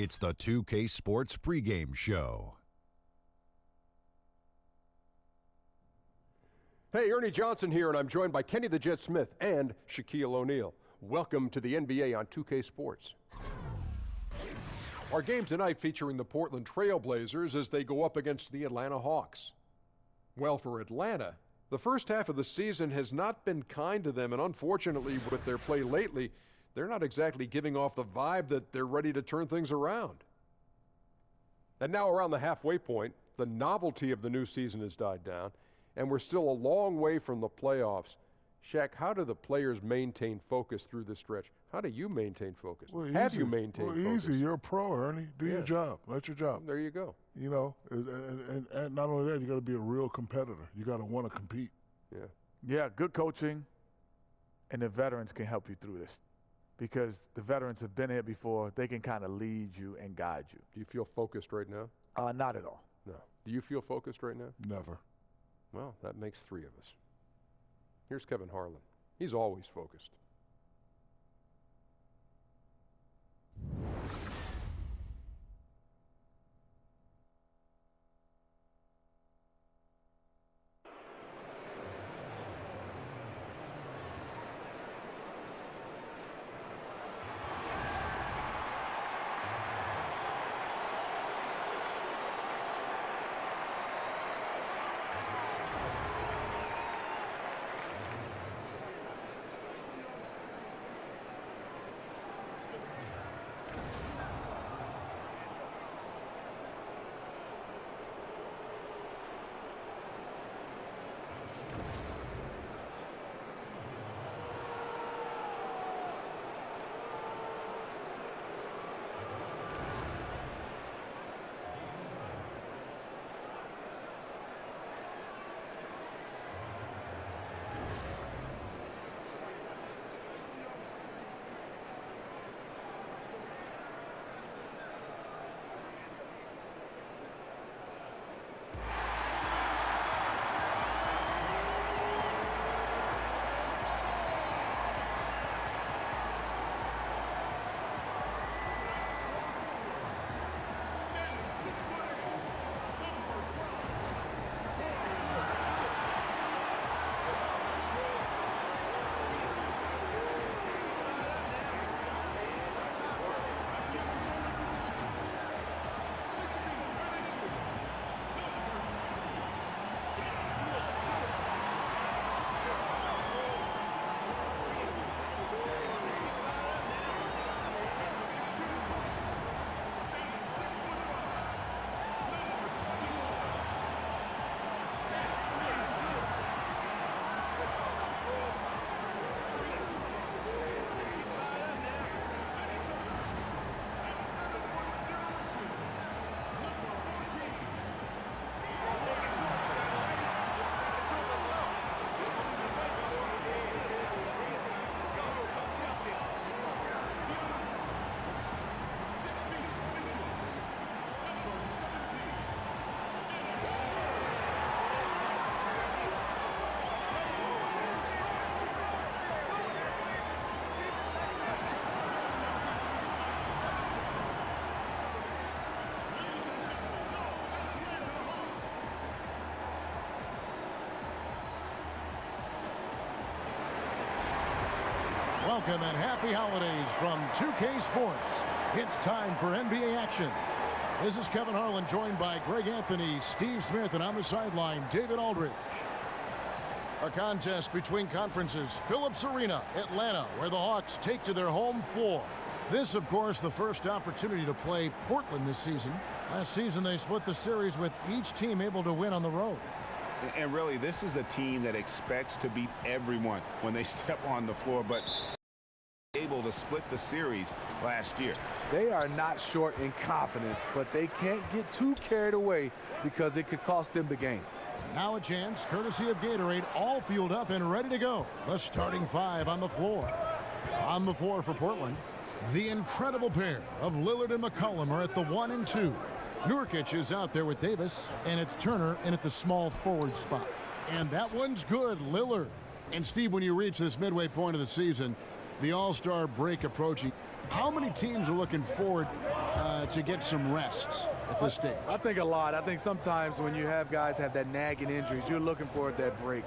It's the 2K Sports pregame show. Hey, Ernie Johnson here, and I'm joined by Kenny the Jet Smith and Shaquille O'Neal. Welcome to the NBA on 2K Sports. Our game tonight featuring the Portland Trailblazers as they go up against the Atlanta Hawks. Well, for Atlanta, the first half of the season has not been kind to them, and unfortunately, with their play lately, they're not exactly giving off the vibe that they're ready to turn things around. And now around the halfway point, the novelty of the new season has died down, and we're still a long way from the playoffs. Shaq, how do the players maintain focus through this stretch? How do you maintain focus? Well, Have you maintained focus? Easy. You're a pro, Ernie. Do your job. That's your job. There you go. You know, and not only that, you got to be a real competitor. You got to want to compete. Yeah. Yeah, good coaching, and the veterans can help you through this because the veterans have been here before. They can kind of lead you and guide you. Do you feel focused right now? Not at all. No. Do you feel focused right now? Never. Well, that makes three of us. Here's Kevin Harlan. He's always focused. Welcome and happy holidays from 2K Sports. It's time for NBA action. This is Kevin Harlan, joined by Greg Anthony, Steve Smith, and on the sideline, David Aldridge. A contest between conferences, Phillips Arena, Atlanta, where the Hawks take to their home floor. This, of course, the first opportunity to play Portland this season. Last season, they split the series with each team able to win on the road. And really, this is a team that expects to beat everyone when they step on the floor, but able to split the series last year. They are not short in confidence, but they can't get too carried away because it could cost them the game. Now a chance, courtesy of Gatorade, all fueled up and ready to go. The starting five on the floor. On the floor for Portland, the incredible pair of Lillard and McCollum are at the 1 and 2. Nurkic is out there with Davis, and it's Turner in at the small forward spot. And that one's good, Lillard. And Steve, when you reach this midway point of the season, the All-Star break approaching, how many teams are looking forward to get some rest at this stage? I think a lot. I think sometimes when you have guys have that nagging injuries, you're looking for that break.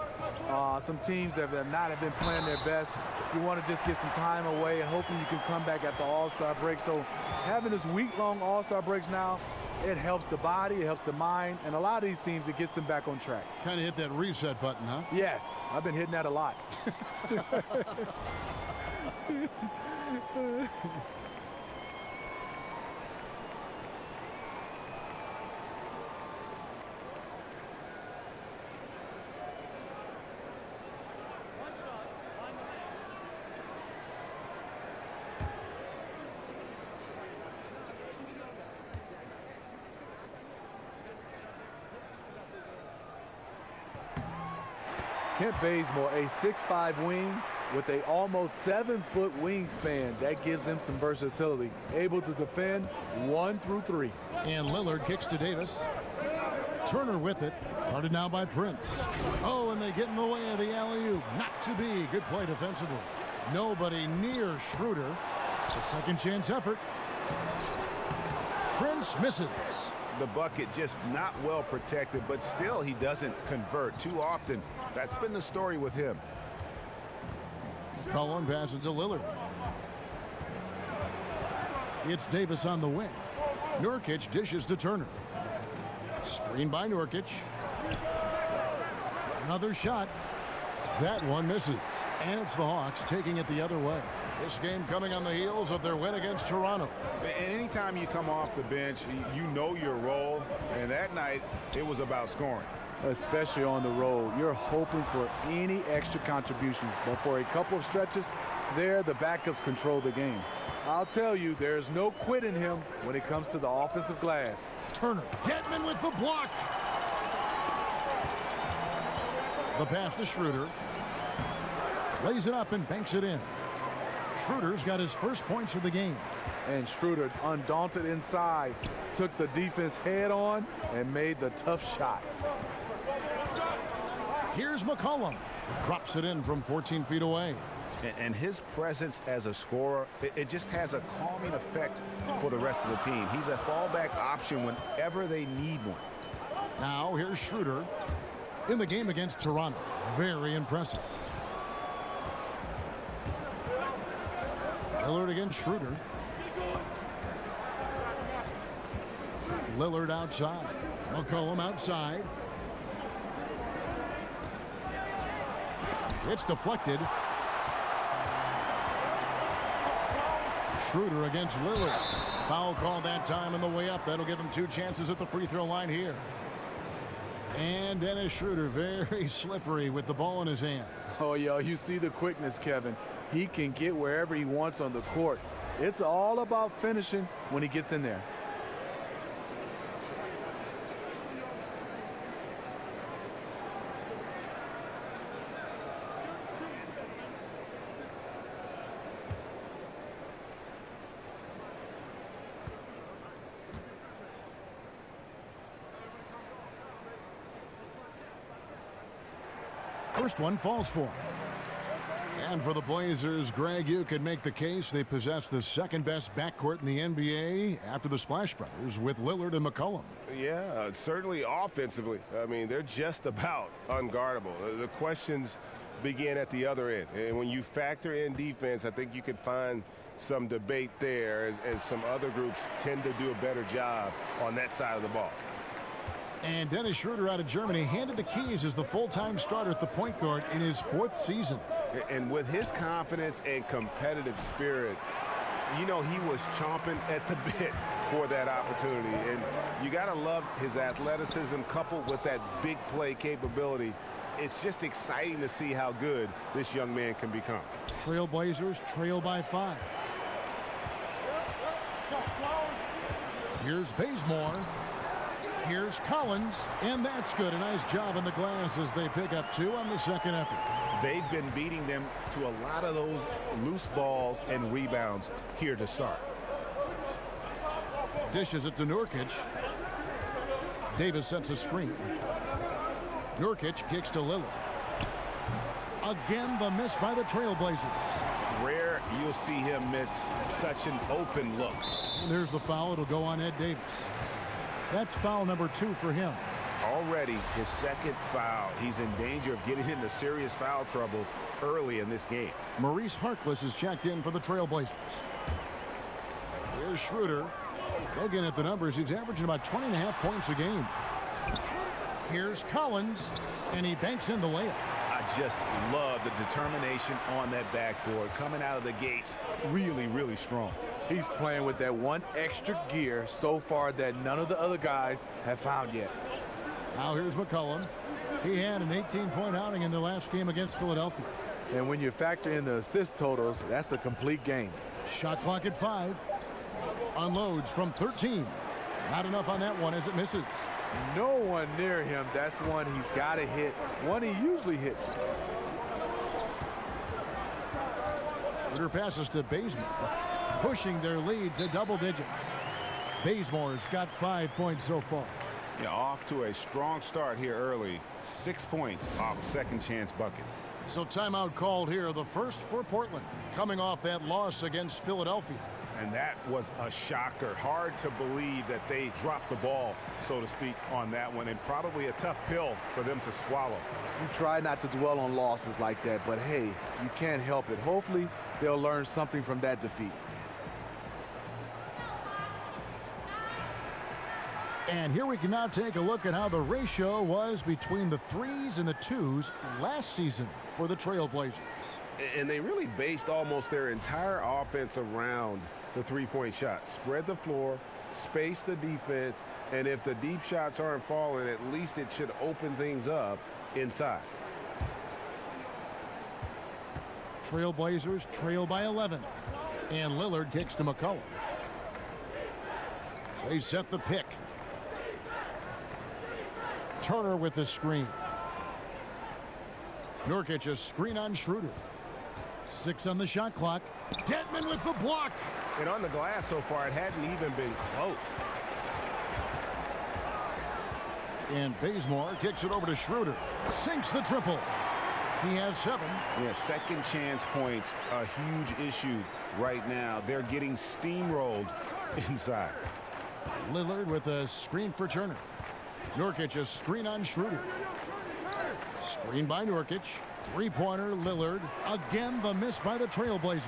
Some teams that have not been playing their best, you want to just get some time away, and hopefully you can come back at the All-Star break. So having this week-long All-Star breaks now, it helps the body, it helps the mind, and a lot of these teams, it gets them back on track. Kind of hit that reset button, huh? Yes, I've been hitting that a lot. Kent Bazemore, a 6'5" wing with a almost 7-foot wingspan. That gives him some versatility. Able to defend 1 through 3. And Lillard kicks to Davis. Turner with it. Guarded now by Prince. Oh, and they get in the way of the alley-oop. Not to be. Good play defensively. Nobody near Schroeder. A second chance effort. Prince misses. The bucket just not well protected, but still he doesn't convert too often. That's been the story with him. Cullen passes to Lillard. It's Davis on the wing. Nurkic dishes to Turner. Screen by Nurkic. Another shot. That one misses. And it's the Hawks taking it the other way. This game coming on the heels of their win against Toronto. And anytime you come off the bench, you know your role. And that night, it was about scoring. Especially on the road, you're hoping for any extra contributions. But for a couple of stretches, there, the backups control the game. I'll tell you, there's no quit in him when it comes to the offensive glass. Turner, Dedmon with the block. The pass to Schroeder. Lays it up and banks it in. Schroeder's got his first points of the game. And Schroeder, undaunted inside, took the defense head on and made the tough shot. Here's McCollum. Drops it in from 14 feet away. And his presence as a scorer, it just has a calming effect for the rest of the team. He's a fallback option whenever they need one. Now here's Schroeder in the game against Toronto. Very impressive. Lillard against Schroeder. Lillard outside. McCollum outside. It's deflected. Schroeder against Lillard. Foul call that time on the way up. That'll give him 2 chances at the free throw line here. And Dennis Schroeder, very slippery with the ball in his hand. Oh, yeah, you see the quickness, Kevin. He can get wherever he wants on the court. It's all about finishing when he gets in there. First one falls for him. And for the Blazers, Greg, you could make the case they possess the second best backcourt in the NBA after the Splash Brothers with Lillard and McCollum. Yeah, certainly offensively. I mean, they're just about unguardable. The questions begin at the other end. And when you factor in defense, I think you could find some debate there as some other groups tend to do a better job on that side of the ball. And Dennis Schroeder out of Germany handed the keys as the full-time starter at the point guard in his 4th season. And with his confidence and competitive spirit, you know he was chomping at the bit for that opportunity. And you got to love his athleticism coupled with that big play capability. It's just exciting to see how good this young man can become. Trailblazers trail by 5. Here's Bazemore. Here's Collins, and that's good. A nice job in the glass as they pick up 2 on the second effort. They've been beating them to a lot of those loose balls and rebounds here to start. Dishes it to Nurkic. Davis sets a screen. Nurkic kicks to Lillard. Again, the miss by the Trailblazers. Rare you'll see him miss such an open look. And there's the foul. It'll go on Ed Davis. That's foul number 2 for him. Already his second foul. He's in danger of getting into serious foul trouble early in this game. Maurice Harkless is checked in for the Trailblazers. Here's Schroeder. Looking at the numbers, he's averaging about 20.5 points a game. Here's Collins, and he banks in the layup. I just love the determination on that backboard. Coming out of the gates really, really strong. He's playing with that one extra gear so far that none of the other guys have found yet. Now here's McCollum. He had an 18-point outing in the last game against Philadelphia. And when you factor in the assist totals, that's a complete game. Shot clock at 5. Unloads from 13. Not enough on that one as it misses. No one near him. That's one he's got to hit. One he usually hits. Schroeder passes to Bazemore, pushing their lead to double digits. Bazemore's got 5 points so far. Yeah, off to a strong start here early. 6 points off second chance buckets. So timeout called here, the first for Portland, coming off that loss against Philadelphia. And that was a shocker. Hard to believe that they dropped the ball, so to speak, on that one, and probably a tough pill for them to swallow. You try not to dwell on losses like that, but hey, you can't help it. Hopefully, they'll learn something from that defeat. And here we can now take a look at how the ratio was between the 3s and the 2s last season for the Trailblazers. And they really based almost their entire offense around the three-point shot. Spread the floor, space the defense, and if the deep shots aren't falling, at least it should open things up inside. Trailblazers trail by 11. And Lillard kicks to McCollum. They set the pick. Turner with the screen. Nurkic a screen on Schroeder. 6 on the shot clock. Dedmon with the block. And on the glass so far, it hadn't even been close. And Bazemore kicks it over to Schroeder. Sinks the triple. He has 7. Yeah, second chance points, a huge issue right now. They're getting steamrolled inside. Lillard with a screen for Turner. Nurkic a screen on Schroeder. Screen by Nurkic. Three-pointer Lillard. Again the miss by the Trailblazers.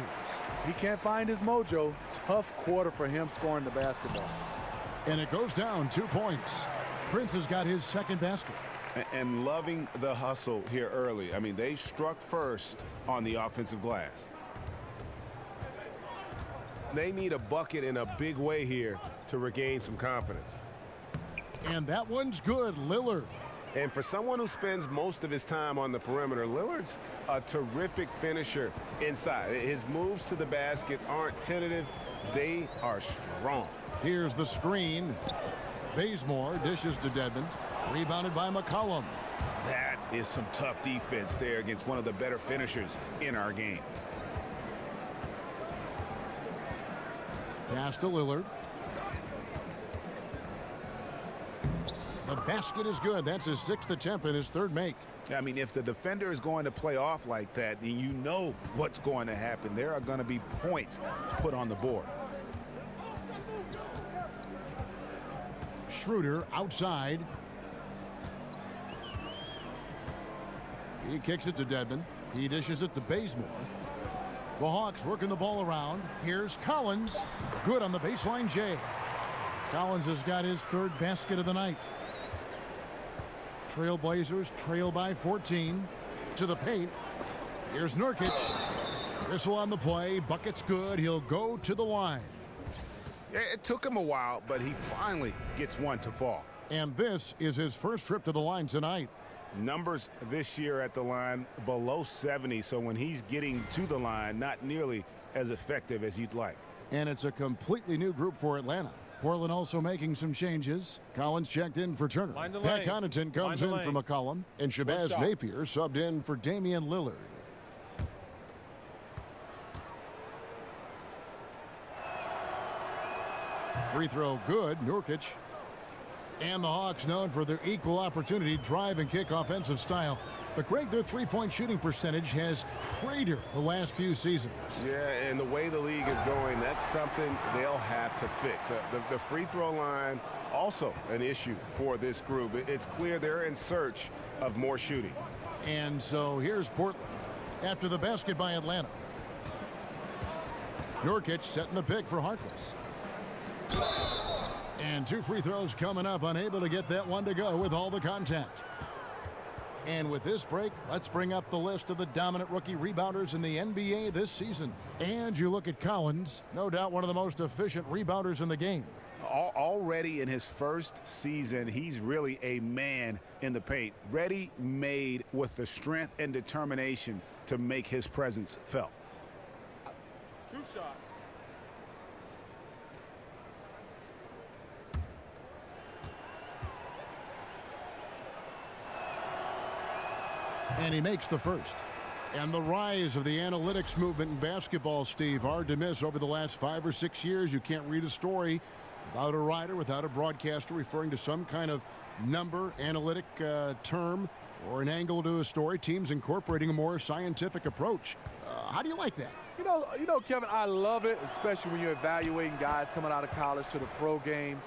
He can't find his mojo. Tough quarter for him scoring the basketball. And it goes down 2 points. Prince has got his second basket. And loving the hustle here early. I mean, they struck first on the offensive glass. They need a bucket in a big way here to regain some confidence. And that one's good. Lillard. And for someone who spends most of his time on the perimeter, Lillard's a terrific finisher inside. His moves to the basket aren't tentative. They are strong. Here's the screen. Bazemore dishes to Dedmon. Rebounded by McCollum. That is some tough defense there against one of the better finishers in our game. Pass to Lillard. The basket is good. That's his 6th attempt and his 3rd make. I mean, if the defender is going to play off like that, then you know what's going to happen. There are going to be points put on the board. Schroeder outside. He kicks it to Dedmon. He dishes it to Bazemore. The Hawks working the ball around. Here's Collins. Good on the baseline J. Collins has got his 3rd basket of the night. Trailblazers trail by 14. To the paint. Here's Nurkic. Whistle on the play. Bucket's good. He'll go to the line. It took him a while, but he finally gets one to fall. And this is his first trip to the line tonight. Numbers this year at the line below 70, so when he's getting to the line, not nearly as effective as you'd like. And it's a completely new group for Atlanta. Portland also making some changes. Collins checked in for Turner. Pat Connaughton comes in for McCollum. And Shabazz Napier subbed in for Damian Lillard. Free throw good. Nurkic. And the Hawks known for their equal opportunity drive and kick offensive style. But, Greg, their three-point shooting percentage has cratered the last few seasons. Yeah, and the way the league is going, that's something they'll have to fix. The free throw line, also an issue for this group. It's clear they're in search of more shooting. And so here's Portland after the basket by Atlanta. Nurkic setting the pick for Harkless. And 2 free throws coming up, unable to get that one to go with all the contact. And with this break, let's bring up the list of the dominant rookie rebounders in the NBA this season. And you look at Collins, no doubt one of the most efficient rebounders in the game. Already in his first season, he's really a man in the paint, ready-made with the strength and determination to make his presence felt. 2 shots. And he makes the first. And the rise of the analytics movement in basketball, Steve, hard to miss over the last 5 or 6 years. You can't read a story without a writer, without a broadcaster referring to some kind of number, analytic term, or an angle to a story. Teams incorporating a more scientific approach. How do you like that? You know, Kevin, I love it, especially when you're evaluating guys coming out of college to the pro game.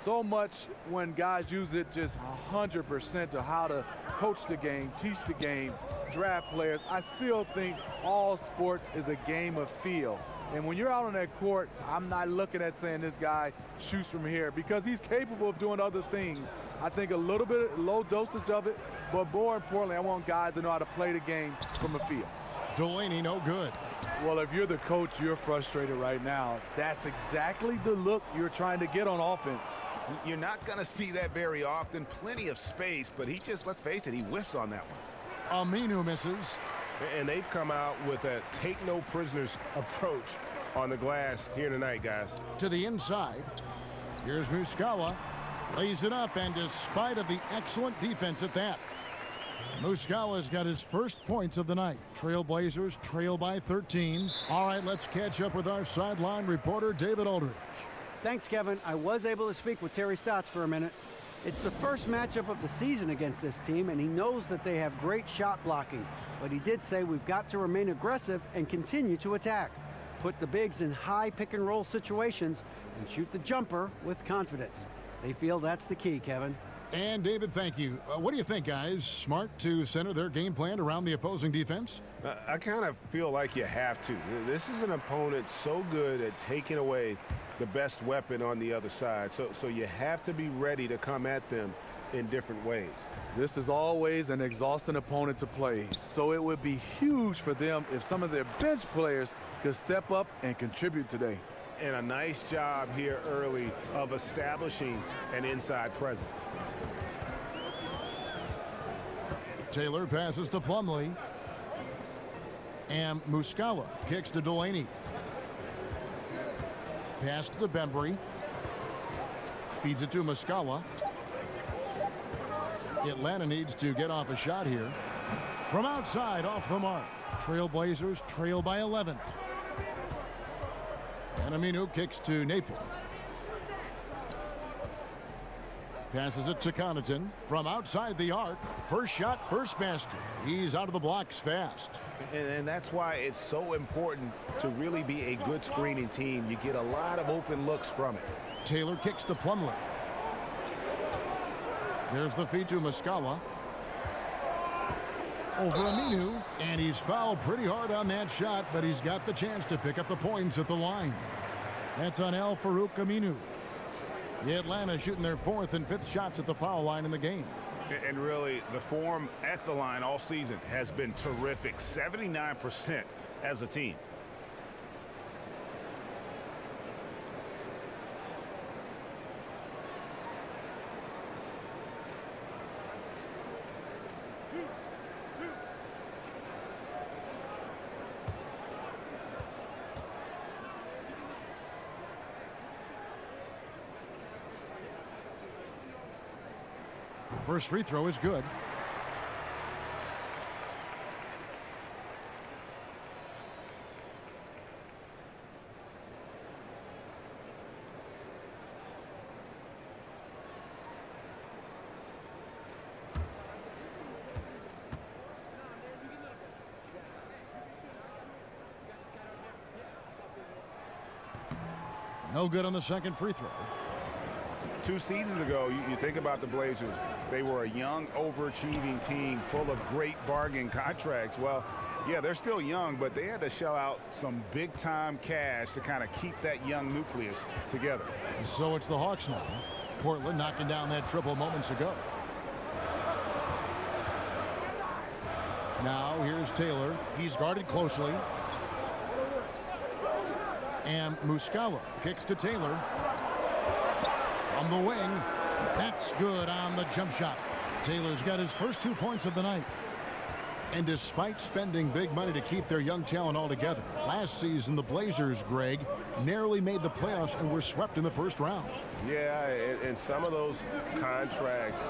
So much when guys use it just 100% to how to coach the game, teach the game, draft players. I still think all sports is a game of feel. And when you're out on that court, I'm not looking at saying this guy shoots from here because he's capable of doing other things. I think a little bit low dosage of it, but more importantly, I want guys to know how to play the game from the field. Delaney, no good. Well, if you're the coach, you're frustrated right now. That's exactly the look you're trying to get on offense. You're not going to see that very often. Plenty of space, but he just, let's face it, he whiffs on that one. Aminu misses. And they've come out with a take-no-prisoners approach on the glass here tonight, guys. To the inside. Here's Muscala. Lays it up, and despite of the excellent defense at that, Muscala's got his first points of the night. Trailblazers trail by 13. All right, let's catch up with our sideline reporter, David Aldridge. Thanks, Kevin. I was able to speak with Terry Stotts for a minute. It's the first matchup of the season against this team, and he knows that they have great shot blocking. But he did say we've got to remain aggressive and continue to attack. Put the bigs in high pick-and-roll situations and shoot the jumper with confidence. They feel that's the key, Kevin. And, David, thank you. What do you think, guys? Smart to center their game plan around the opposing defense? I kind of feel like you have to. This is an opponent so good at taking away the best weapon on the other side. So you have to be ready to come at them in different ways. This is always an exhausting opponent to play, so it would be huge for them if some of their bench players could step up and contribute today. And a nice job here early of establishing an inside presence. Taylor passes to Plumlee. And Muscala kicks to Delaney. Pass to Bembry. Feeds it to Muscala. Atlanta needs to get off a shot here. From outside, off the mark. Trailblazers trail by 11. And Aminu kicks to Napier. Passes it to Connaughton from outside the arc. First shot, first basket. He's out of the blocks fast. And that's why it's so important to really be a good screening team. You get a lot of open looks from it. Taylor kicks to Plumlee. There's the feed to Muscala. Over Aminu, and he's fouled pretty hard on that shot, but he's got the chance to pick up the points at the line. That's on Al-Farouq Aminu. The Atlanta shooting their 4th and 5th shots at the foul line in the game. And really, the form at the line all season has been terrific. 79% as a team. First free throw is good. No good on the second free throw. 2 seasons ago, you think about the Blazers, they were a young, overachieving team full of great bargain contracts. Well, yeah, they're still young, but they had to shell out some big-time cash to kind of keep that young nucleus together. So it's the Hawks now. Portland knocking down that triple moments ago. Now here's Taylor. He's guarded closely. And Muscala kicks to Taylor. From the wing. That's good on the jump shot. Taylor's got his first 2 points of the night. And despite spending big money to keep their young talent all together, last season the Blazers, Greg, narrowly made the playoffs and were swept in the first round. Yeah, and some of those contracts,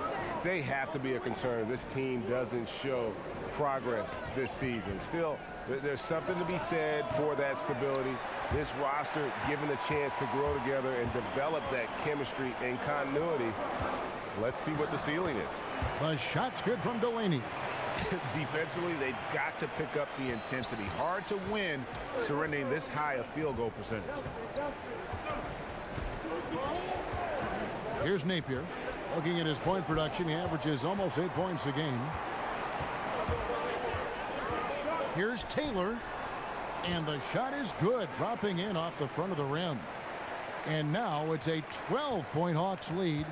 they have to be a concern. This team doesn't show progress this season. Still, there's something to be said for that stability. This roster given a chance to grow together and develop that chemistry and continuity. Let's see what the ceiling is. The shot's good from Delaney. Defensively, they've got to pick up the intensity. Hard to win surrendering this high a field goal percentage. Here's Napier. Looking at his point production, he averages almost 8 points a game. Here's Taylor. And the shot is good, dropping in off the front of the rim. And now it's a 12-point Hawks lead.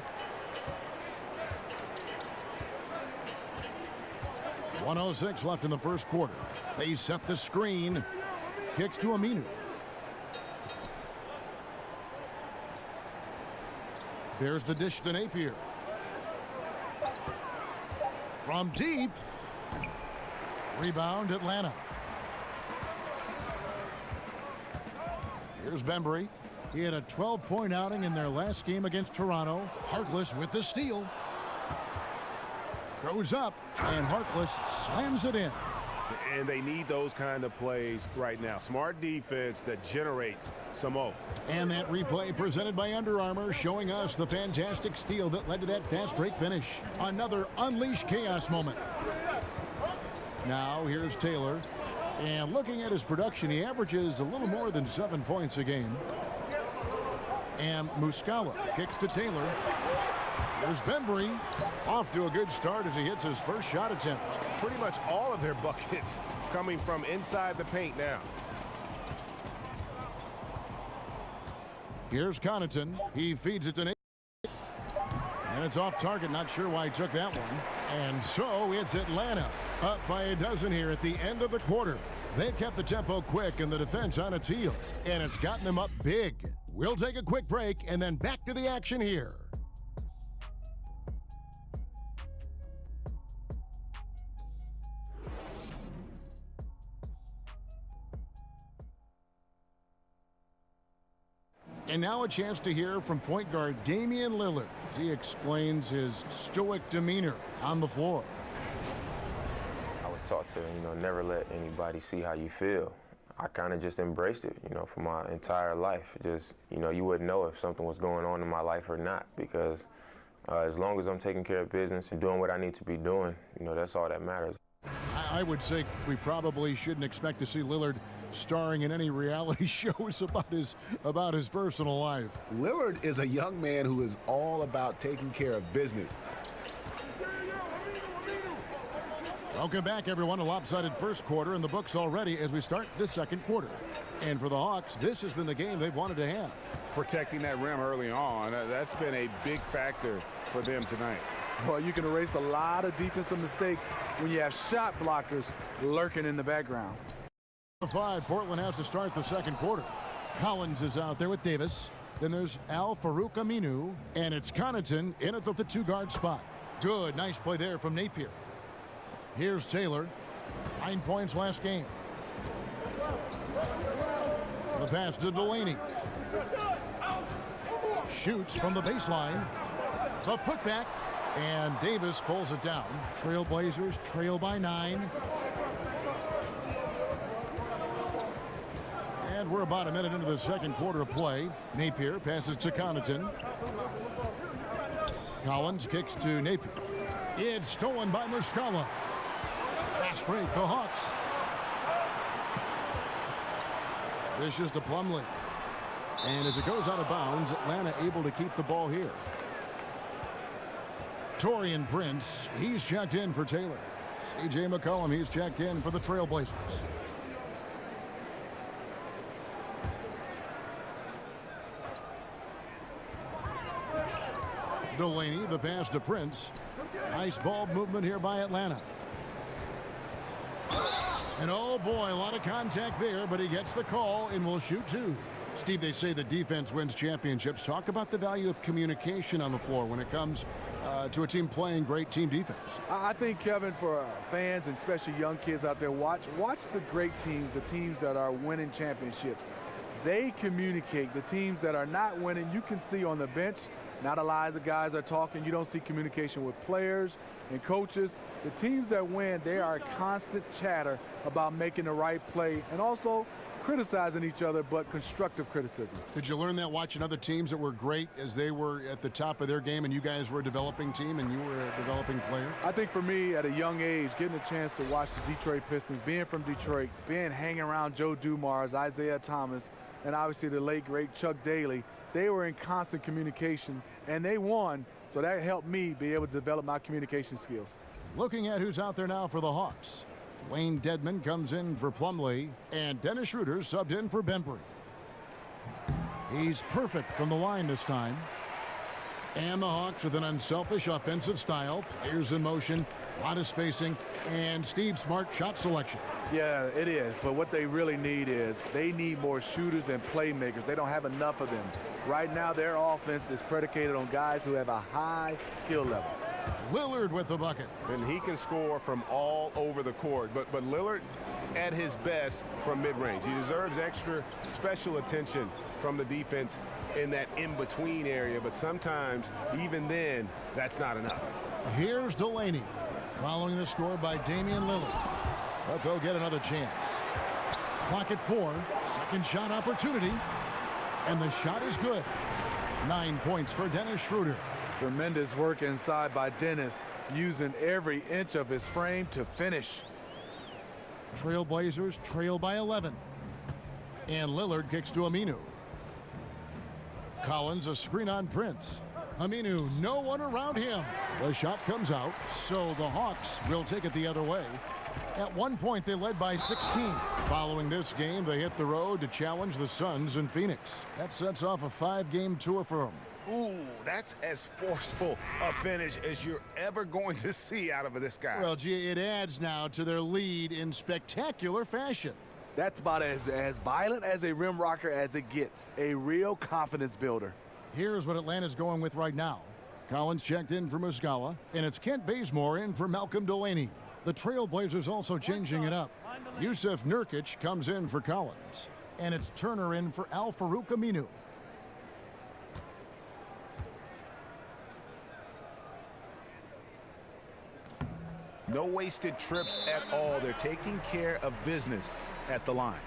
1:06 left in the first quarter. They set the screen. Kicks to Aminu. There's the dish to Napier. From deep. Rebound Atlanta. Here's Bembry. He had a 12-point outing in their last game against Toronto. Harkless with the steal. Goes up, and Harkless slams it in. And they need those kind of plays right now. Smart defense that generates some O. And that replay presented by Under Armour, showing us the fantastic steal that led to that fast break finish. Another unleashed chaos moment. Now here's Taylor. And looking at his production, he averages a little more than 7 points a game. And Muscala kicks to Taylor. There's Bembry. Off to a good start as he hits his first shot attempt. Pretty much all of their buckets coming from inside the paint now. Here's Connaughton. He feeds it to Nate. And it's off target. Not sure why he took that one. And so it's Atlanta up by a dozen here at the end of the quarter. They've kept the tempo quick and the defense on its heels. And it's gotten them up big. We'll take a quick break and then back to the action here. And now a chance to hear from point guard Damian Lillard as he explains his stoic demeanor on the floor. I was taught to, never let anybody see how you feel. I kind of just embraced it, for my entire life. Just, you wouldn't know if something was going on in my life or not, because as long as I'm taking care of business and doing what I need to be doing, that's all that matters. I would say we probably shouldn't expect to see Lillard starring in any reality shows about his personal life. Lillard is a young man who is all about taking care of business. Welcome back, everyone. A lopsided first quarter in the books already as we start this second quarter. And for the Hawks, this has been the game they've wanted to have. Protecting that rim early on, that's been a big factor for them tonight. Well, you can erase a lot of defensive mistakes when you have shot blockers lurking in the background. 5, Portland has to start the second quarter. Collins is out there with Davis. Then there's Al-Farouq Aminu, and it's Connaughton in at the 2-guard spot. Good, nice play there from Napier. Here's Taylor. 9 points last game. The pass to Delaney. Shoots from the baseline. The putback. And Davis pulls it down. Trailblazers trail by 9. And we're about a minute into the second quarter of play. Napier passes to Connaughton. Collins kicks to Napier. It's stolen by Muscala. Fast break, the Hawks. This is to Plumlee. And as it goes out of bounds, Atlanta able to keep the ball here. Torian Prince, he's checked in for Taylor. C.J. McCollum, he's checked in for the Trailblazers. Delaney, the pass to Prince. Nice ball movement here by Atlanta. And oh boy, a lot of contact there, but he gets the call and will shoot two. Steve, they say the defense wins championships. Talk about the value of communication on the floor when it comes to a team playing great team defense. I think, Kevin, for fans and especially young kids out there, watch the great teams, the teams that are winning championships. They communicate. The teams that are not winning, you can see on the bench, not a lot of guys are talking. You don't see communication with players and coaches. The teams that win, they are constant chatter about making the right play and also criticizing each other, but constructive criticism. Did you learn that watching other teams that were great as they were at the top of their game and you guys were a developing team and you were a developing player? I think for me, at a young age, getting a chance to watch the Detroit Pistons, being from Detroit, hanging around Joe Dumars, Isaiah Thomas, and obviously the late, great Chuck Daly, they were in constant communication, and they won, so that helped me be able to develop my communication skills. Looking at who's out there now for the Hawks. Dwayne Dedmon comes in for Plumlee, and Dennis Schroeder subbed in for Benbury. He's perfect from the line this time. And the Hawks with an unselfish offensive style. Players in motion, a lot of spacing, and Steve Smart shot selection. Yeah, it is, but what they really need is they need more shooters and playmakers. They don't have enough of them. Right now, their offense is predicated on guys who have a high skill level. Lillard with the bucket. And he can score from all over the court. But Lillard at his best from mid-range. He deserves extra special attention from the defense in that in-between area. But sometimes, even then, that's not enough. Here's Delaney following the score by Damian Lillard. But they'll get another chance. Clock at 4. Second shot opportunity. And the shot is good. 9 points for Dennis Schroeder. Tremendous work inside by Dennis, using every inch of his frame to finish. Trailblazers trail by 11. And Lillard kicks to Aminu. Collins, a screen on Prince. Aminu, no one around him. The shot comes out, so the Hawks will take it the other way. At one point, they led by 16. Following this game, they hit the road to challenge the Suns in Phoenix. That sets off a 5-game tour for them. Ooh, that's as forceful a finish as you're ever going to see out of this guy. Well, gee, it adds now to their lead in spectacular fashion. That's about as violent as a rim rocker as it gets. A real confidence builder. Here's what Atlanta's going with right now. Collins checked in for Muscala, and it's Kent Bazemore in for Malcolm Delaney. The Trailblazers also changing it up. Yusuf Nurkic comes in for Collins, and it's Turner in for Al-Farouq Aminu. No wasted trips at all. They're taking care of business at the line.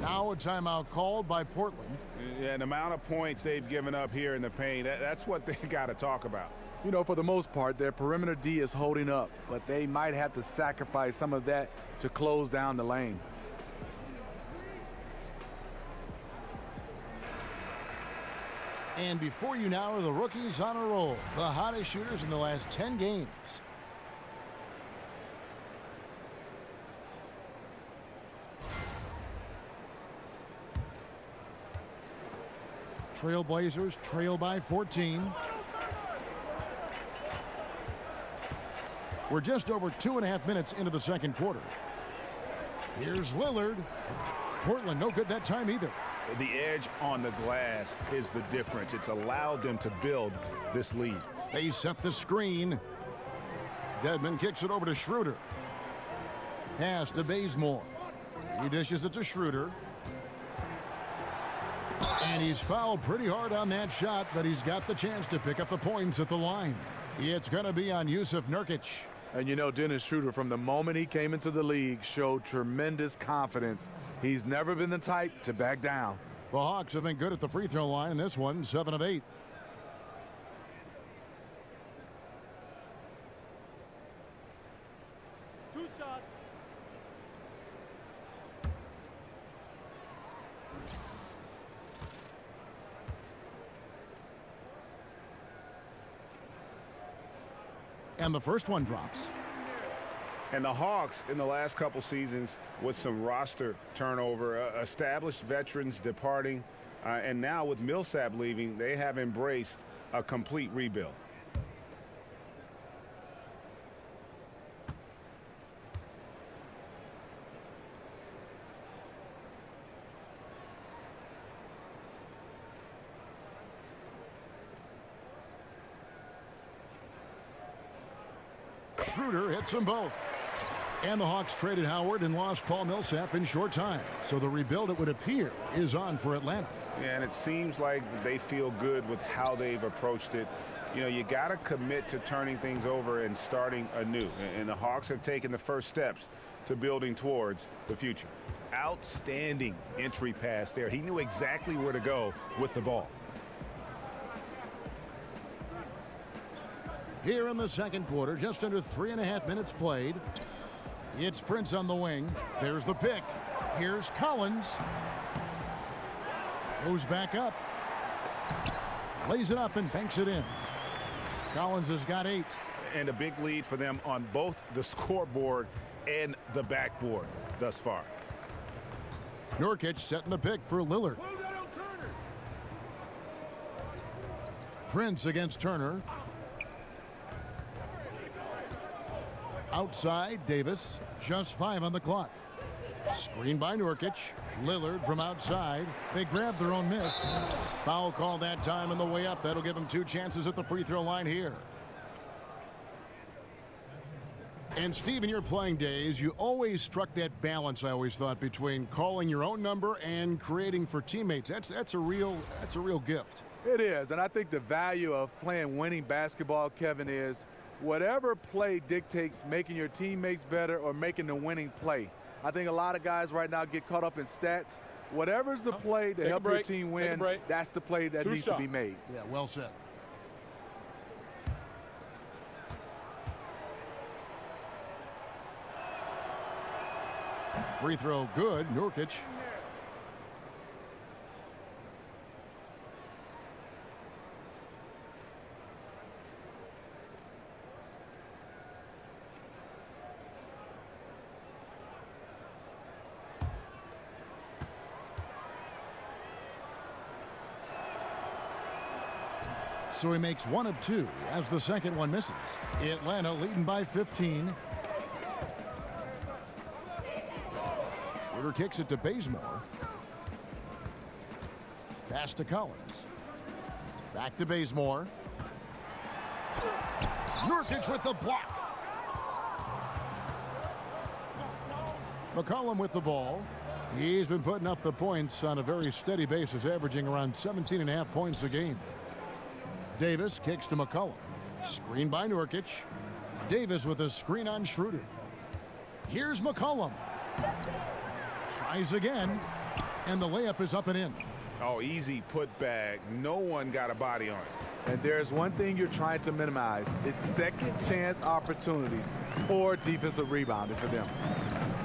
Now a timeout called by Portland. Yeah, the amount of points they've given up here in the paint, that's what they got to talk about. You know, for the most part, their perimeter D is holding up, but they might have to sacrifice some of that to close down the lane. And before you now are the rookies on a roll, the hottest shooters in the last 10 games. Trailblazers trail by 14. We're just over 2.5 minutes into the second quarter. Here's Lillard. Portland no good that time either. The edge on the glass is the difference. It's allowed them to build this lead. They set the screen. Dedmon kicks it over to Schroeder. Pass to Bazemore. He dishes it to Schroeder. And he's fouled pretty hard on that shot, but he's got the chance to pick up the points at the line. It's going to be on Yusuf Nurkic. And you know, Dennis Schroeder, from the moment he came into the league, showed tremendous confidence. He's never been the type to back down. The Hawks have been good at the free throw line in this one, 7 of 8. And the first one drops. And the Hawks in the last couple seasons with some roster turnover, established veterans departing, and now with Millsap leaving, they have embraced a complete rebuild. Schroeder hits them both. And the Hawks traded Howard and lost Paul Millsap in short time. So the rebuild, it would appear, is on for Atlanta. Yeah, and it seems like they feel good with how they've approached it. You know, you got to commit to turning things over and starting anew. And the Hawks have taken the first steps to building towards the future. Outstanding entry pass there. He knew exactly where to go with the ball. Here in the second quarter, just under 3.5 minutes played. It's Prince on the wing. There's the pick. Here's Collins. Goes back up. Lays it up and banks it in. Collins has got 8. And a big lead for them on both the scoreboard and the backboard thus far. Nurkic setting the pick for Lillard. Prince against Turner. Outside, Davis. Just 5 on the clock. Screen by Nurkic. Lillard from outside. They grab their own miss. Foul call that time on the way up. That'll give them 2 chances at the free throw line here. And Steve, in your playing days, you always struck that balance, I always thought, between calling your own number and creating for teammates. That's a real gift. It is, and I think the value of playing winning basketball, Kevin, is whatever play dictates making your teammates better or making the winning play. I think a lot of guys right now get caught up in stats. Whatever's the play to help your team win, that's the play that needs to be made. Yeah, well said. Free throw good, Nurkic. So he makes 1 of 2 as the second one misses. Atlanta leading by 15. Schroeder kicks it to Bazemore. Pass to Collins. Back to Bazemore. Nurkic with the block. McCollum with the ball. He's been putting up the points on a very steady basis, averaging around 17.5 points a game. Davis kicks to McCollum. Screen by Nurkic. Davis with a screen on Schroeder. Here's McCollum. Tries again. And the layup is up and in. Oh, easy put back. No one got a body on it. And there's one thing you're trying to minimize. It's second chance opportunities or defensive rebounding for them.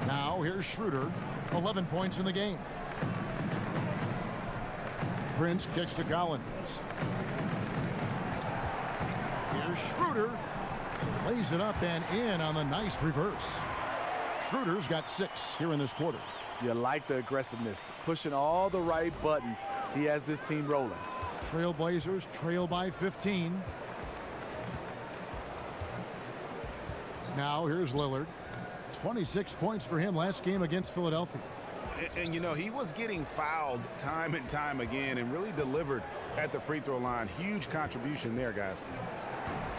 Now here's Schroeder. 11 points in the game. Prince kicks to Collins. Here's Schroeder. Lays it up and in on the nice reverse. Schroeder's got 6 here in this quarter. You like the aggressiveness, pushing all the right buttons. He has this team rolling. Trailblazers trail by 15. Now here's Lillard. 26 points for him last game against Philadelphia. And you know, he was getting fouled time and time again and really delivered at the free throw line. Huge contribution there, guys.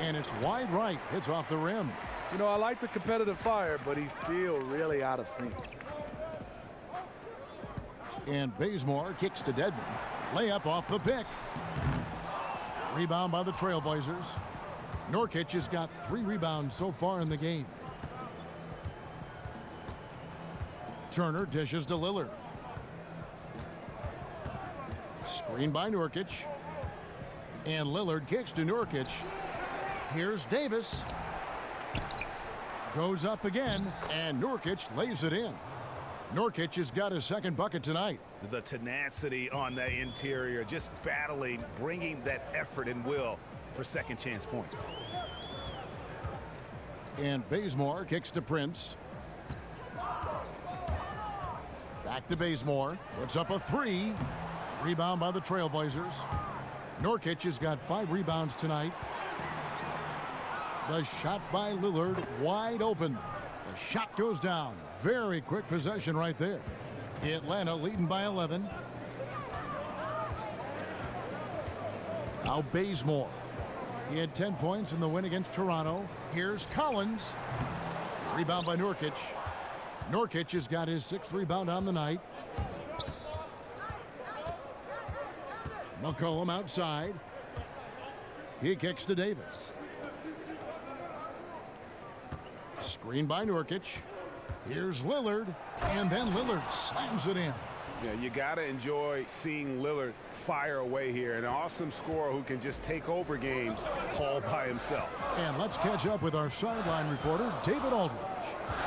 And it's wide right. It's off the rim. You know, I like the competitive fire, but he's still really out of sync. And Bazemore kicks to Dedmon. Layup off the pick. Rebound by the Trailblazers. Nurkic has got 3 rebounds so far in the game. Turner dishes to Lillard. Screen by Nurkic. And Lillard kicks to Nurkic. Here's Davis. Goes up again, and Nurkic lays it in. Nurkic has got his second bucket tonight. The tenacity on the interior, just battling, bringing that effort and will for second chance points. And Bazemore kicks to Prince. Back to Bazemore. Puts up a 3. Rebound by the Trailblazers. Nurkic has got 5 rebounds tonight. The shot by Lillard wide open. The shot goes down. Very quick possession right there. Atlanta leading by 11. Now Bazemore. He had 10 points in the win against Toronto. Here's Collins. Rebound by Nurkic. Nurkic has got his 6th rebound on the night. McCollum outside. He kicks to Davis. Screen by Nurkic. Here's Lillard. And then Lillard slams it in. Yeah, you got to enjoy seeing Lillard fire away here. An awesome scorer who can just take over games all by himself. And let's catch up with our sideline reporter, David Aldridge.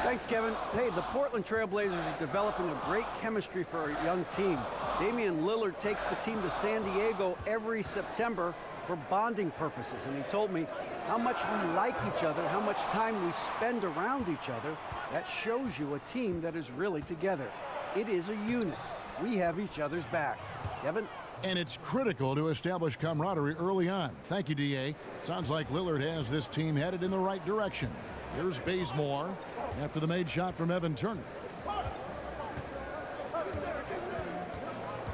Thanks, Kevin. Hey, the Portland Trailblazers are developing a great chemistry for a young team. Damian Lillard takes the team to San Diego every September for bonding purposes, and he told me how much we like each other, how much time we spend around each other. That shows you a team that is really together. It is a unit. We have each other's back. Kevin? And it's critical to establish camaraderie early on. Thank you, D.A. Sounds like Lillard has this team headed in the right direction. Here's Bazemore after the made shot from Evan Turner.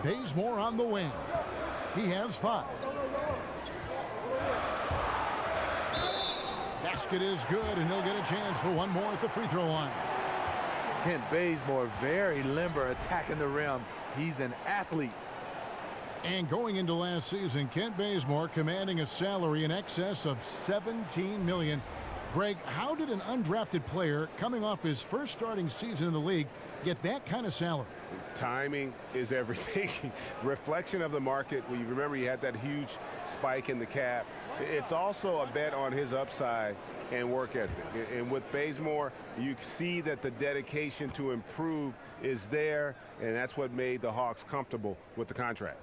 Bazemore on the wing. He has 5. Basket is good, and he'll get a chance for one more at the free throw line. Kent Bazemore, very limber attacking the rim. He's an athlete. And going into last season, Kent Bazemore commanding a salary in excess of $17 million. Greg, how did an undrafted player coming off his first starting season in the league get that kind of salary? Timing is everything. Reflection of the market. Well, you remember he had that huge spike in the cap. It's also a bet on his upside and work ethic. And with Bazemore, you see that the dedication to improve is there, and that's what made the Hawks comfortable with the contract.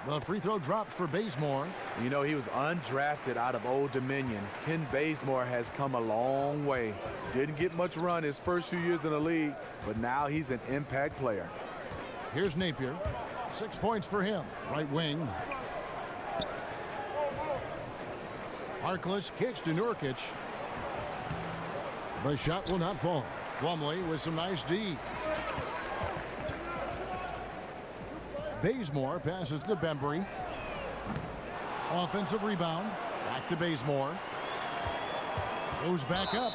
The free throw dropped for Bazemore. You know, he was undrafted out of Old Dominion. Ken Bazemore has come a long way. Didn't get much run his first few years in the league, but now he's an impact player. Here's Napier. 6 points for him. Right wing. Harkless kicks to Nurkic. The shot will not fall. Plumlee with some nice D. Bazemore passes to Bembry. Offensive rebound. Back to Bazemore. Goes back up.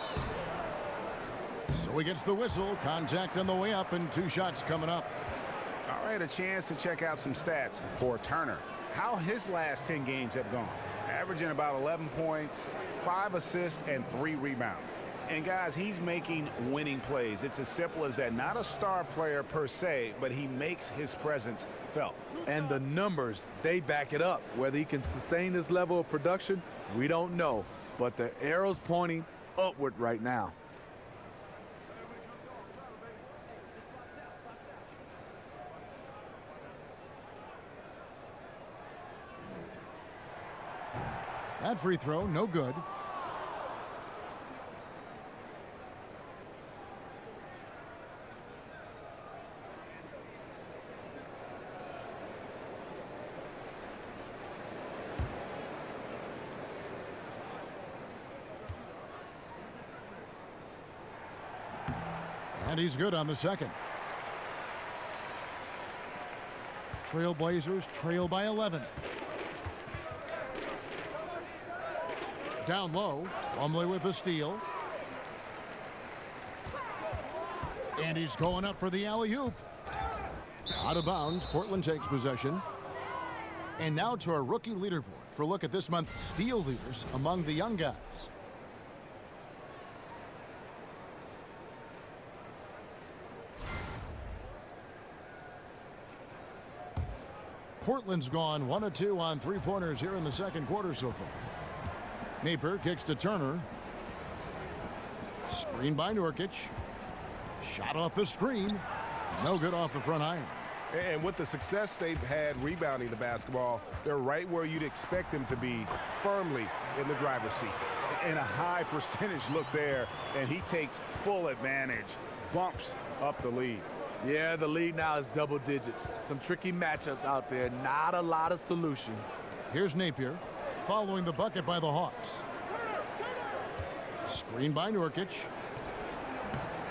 So he gets the whistle. Contact on the way up, and 2 shots coming up. All right, a chance to check out some stats for Turner. How his last 10 games have gone. Averaging about 11 points, 5 assists, and 3 rebounds. And guys, he's making winning plays. It's as simple as that. Not a star player per se, but he makes his presence felt. And the numbers, they back it up. Whether he can sustain this level of production, we don't know. But the arrow's pointing upward right now. That free throw, no good. And he's good on the second. Trailblazers trail by 11. Down low, Plumlee with the steal. And he's going up for the alley-oop. Out of bounds, Portland takes possession. And now to our rookie leaderboard for a look at this month's steal leaders among the young guys. Portland's gone 1 of 2 on 3-pointers here in the second quarter so far. Napier kicks to Turner. Screen by Nurkic. Shot off the screen. No good off the front iron. And with the success they've had rebounding the basketball, they're right where you'd expect them to be, firmly in the driver's seat. And a high percentage look there, and he takes full advantage, bumps up the lead. Yeah, the lead now is double digits. Some tricky matchups out there, not a lot of solutions. Here's Napier, following the bucket by the Hawks. Screen by Nurkic.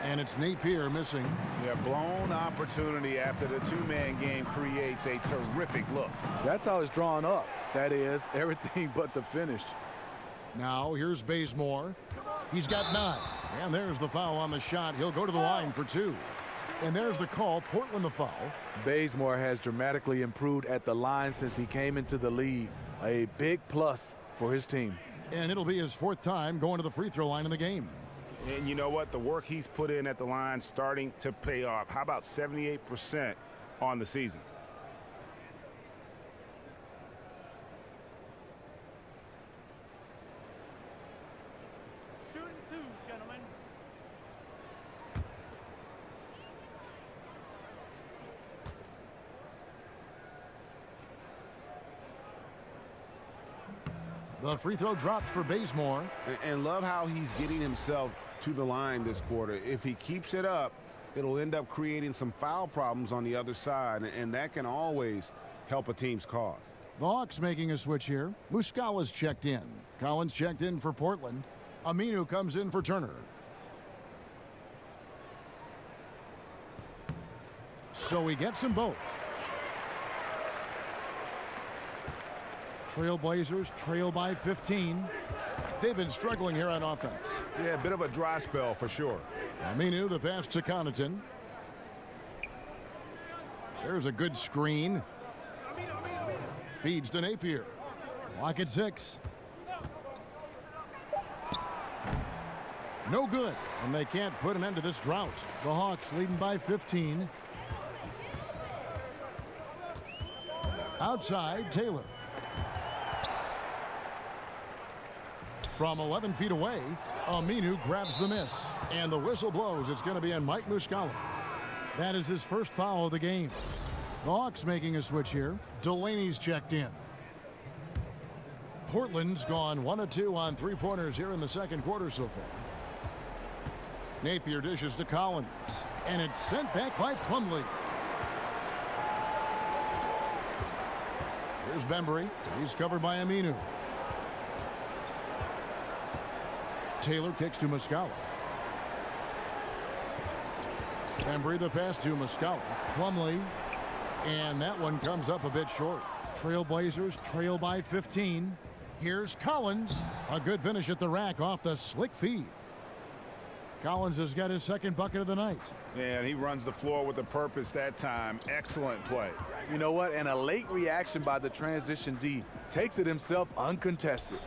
And it's Napier missing. Yeah, blown opportunity after the two-man game creates a terrific look. That's how it's drawn up. That is, everything but the finish. Now here's Bazemore. He's got 9. And there's the foul on the shot. He'll go to the line for 2. And there's the call. Portland the foul. Bazemore has dramatically improved at the line since he came into the league. A big plus for his team. And it'll be his 4th time going to the free throw line in the game. And you know what? The work he's put in at the line starting to pay off. How about 78% on the season? Shooting 2, gentlemen. The free throw dropped for Bazemore. And love how he's getting himself to the line this quarter. If he keeps it up, it'll end up creating some foul problems on the other side, and that can always help a team's cause. The Hawks making a switch here. Muscala's checked in. Collins checked in for Portland. Aminu comes in for Turner. So he gets them both. Trailblazers trail by 15. They've been struggling here on offense. Yeah, a bit of a dry spell for sure. Aminu, the pass to Connaughton. There's a good screen. Feeds to Napier. Clock at 6. No good, and they can't put an end to this drought. The Hawks leading by 15. Outside, Taylor. From 11 feet away, Aminu grabs the miss. And the whistle blows. It's going to be on Mike Muscala. That is his first foul of the game. The Hawks making a switch here. Delaney's checked in. Portland's gone 1 of 2 on three-pointers here in the second quarter so far. Napier dishes to Collins. And it's sent back by Plumlee. Here's Bembry. He's covered by Aminu. Taylor kicks to Muscala. Bembry the pass to Muscala. Plumlee. And that one comes up a bit short. Trailblazers trail by 15. Here's Collins. A good finish at the rack off the slick feed. Collins has got his second bucket of the night. Yeah, and he runs the floor with a purpose that time. Excellent play. You know what? And a late reaction by the transition D. Takes it himself uncontested.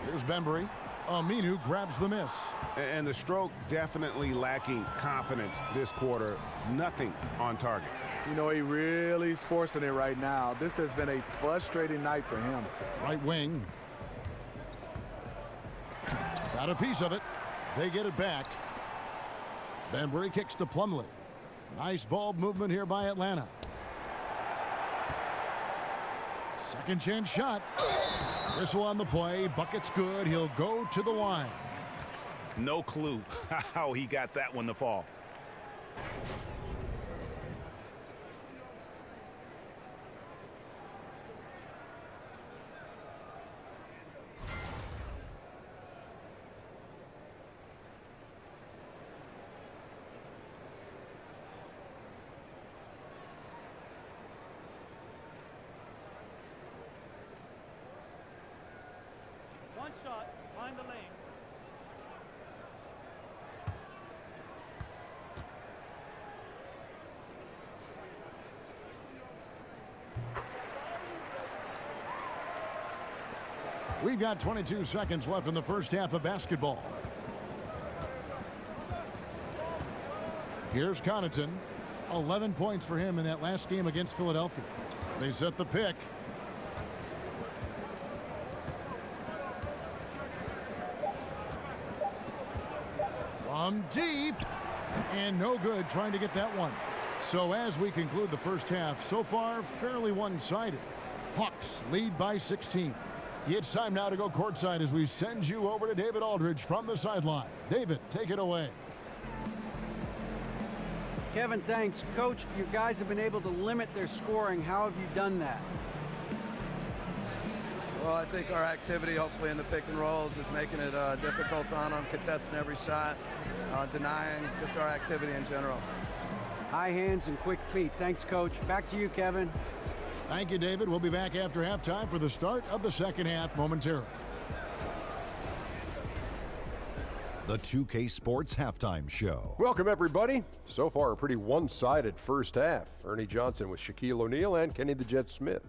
Here's Bembry. Aminu grabs the miss. And the stroke definitely lacking confidence this quarter. Nothing on target. You know, he really is forcing it right now. This has been a frustrating night for him. Right wing. Got a piece of it. They get it back. Bembry kicks to Plumlee. Nice ball movement here by Atlanta. Second chance shot. Whistle on the play. Bucket's good. He'll go to the line. No clue how he got that one to fall. One shot, find the lanes. We've got 22 seconds left in the first half of basketball. Here's Connaughton. 11 points for him in that last game against Philadelphia. They set the pick. From deep. And no good trying to get that one. So as we conclude the first half, so far fairly one-sided. Hawks lead by 16. It's time now to go courtside as we send you over to David Aldridge from the sideline. David, take it away. Kevin, thanks. Coach, you guys have been able to limit their scoring. How have you done that? Well, I think our activity, hopefully in the pick and rolls, is making it difficult on them, contesting every shot, denying, just our activity in general. High hands and quick feet. Thanks, Coach. Back to you, Kevin. Thank you, David. We'll be back after halftime for the start of the second half momentarily. The 2K Sports Halftime Show. Welcome, everybody. So far, a pretty one-sided first half. Ernie Johnson with Shaquille O'Neal and Kenny the Jet Smith.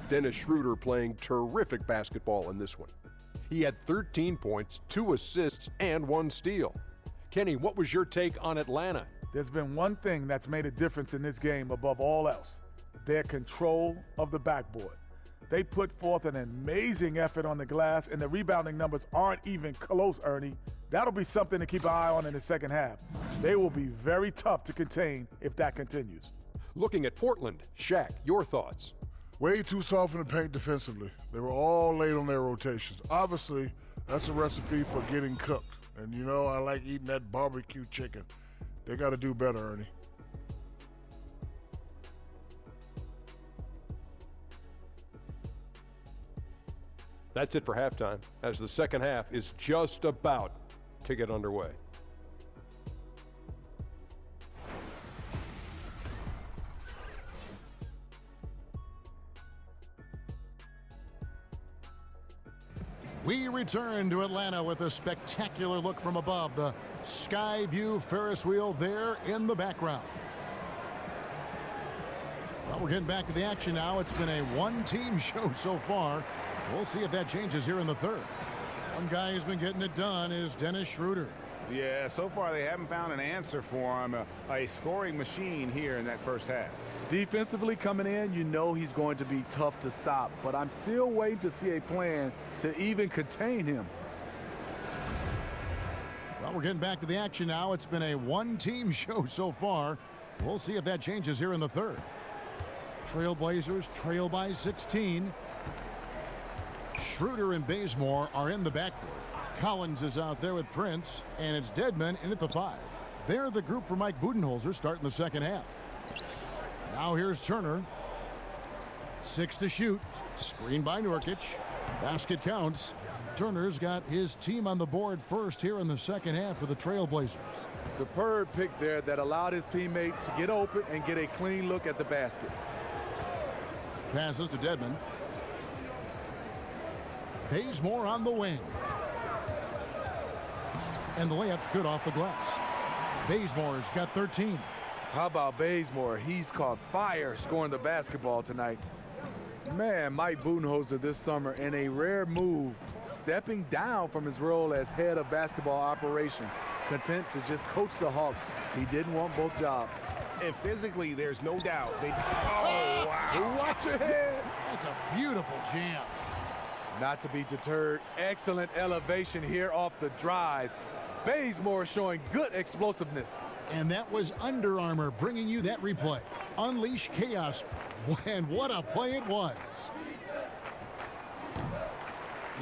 Dennis Schroeder playing terrific basketball in this one. He had 13 points, 2 assists, and 1 steal. Kenny, what was your take on Atlanta? There's been one thing that's made a difference in this game above all else: their control of the backboard. They put forth an amazing effort on the glass, and the rebounding numbers aren't even close, Ernie. That'll be something to keep an eye on in the second half. They will be very tough to contain if that continues. Looking at Portland, Shaq, your thoughts? Way too soft in the paint defensively. They were all late on their rotations. Obviously, that's a recipe for getting cooked. And you know, I like eating that barbecue chicken. They got to do better, Ernie. That's it for halftime, as the second half is just about to get underway. We return to Atlanta with a spectacular look from above. The sky view Ferris wheel there in the background. Well, we're getting back to the action now. It's been a one-team show so far. We'll see if that changes here in the third. One guy who's been getting it done is Dennis Schroeder. Yeah, so far they haven't found an answer for him. A scoring machine here in that first half. Defensively coming in, you know he's going to be tough to stop, but I'm still waiting to see a plan to even contain him. Well, we're getting back to the action now. It's been a one-team show so far. We'll see if that changes here in the third. Trailblazers trail by 16. Schroeder and Bazemore are in the backcourt. Collins is out there with Prince, and it's Dedmon in at the 5. They're the group for Mike Budenholzer starting the second half. Now here's Turner. 6 to shoot. Screen by Nurkic. Basket counts. Turner's got his team on the board first here in the second half for the Trailblazers. Superb pick there that allowed his teammate to get open and get a clean look at the basket. Passes to Dedmon. Bazemore on the wing. And the layup's good off the glass. Bazemore's got 13. How about Bazemore? He's caught fire scoring the basketball tonight. Man, Mike Budenholzer this summer in a rare move, stepping down from his role as head of basketball operation, content to just coach the Hawks. He didn't want both jobs. And physically, there's no doubt. Oh, wow. Watch your head. That's a beautiful jam. Not to be deterred. Excellent elevation here off the drive. Bazemore showing good explosiveness. And that was Under Armour bringing you that replay. Unleash chaos. And what a play it was.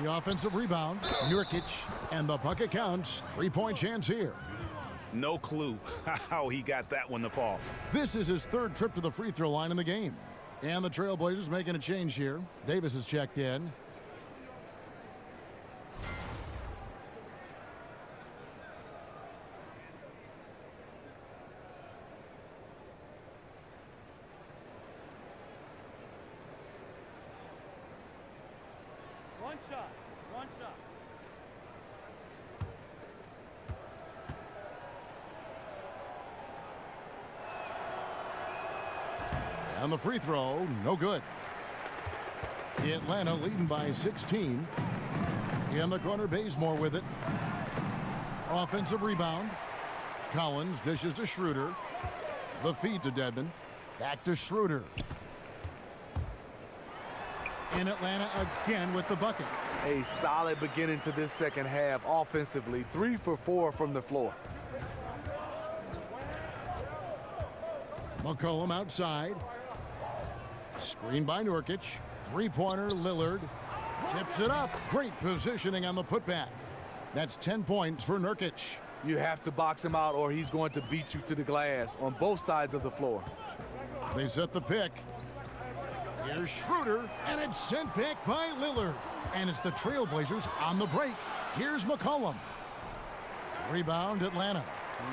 The offensive rebound. Nurkic. And the bucket counts. 3-point chance here. No clue how he got that one to fall. This is his third trip to the free throw line in the game. And the Trailblazers making a change here. Davis is checked in. One shot. One shot. And the free throw, no good. Atlanta leading by 16. In the corner, Bazemore with it. Offensive rebound. Collins dishes to Schroeder. The feed to Dedmon. Back to Schroeder. In Atlanta again with the bucket. A solid beginning to this second half offensively. 3 for 4 from the floor. McCollum outside. Screen by Nurkic. Three-pointer, Lillard. Tips it up. Great positioning on the putback. That's 10 points for Nurkic. You have to box him out or he's going to beat you to the glass on both sides of the floor. They set the pick. Here's Schroeder, and it's sent back by Lillard. And it's the Trailblazers on the break. Here's McCollum. Rebound, Atlanta.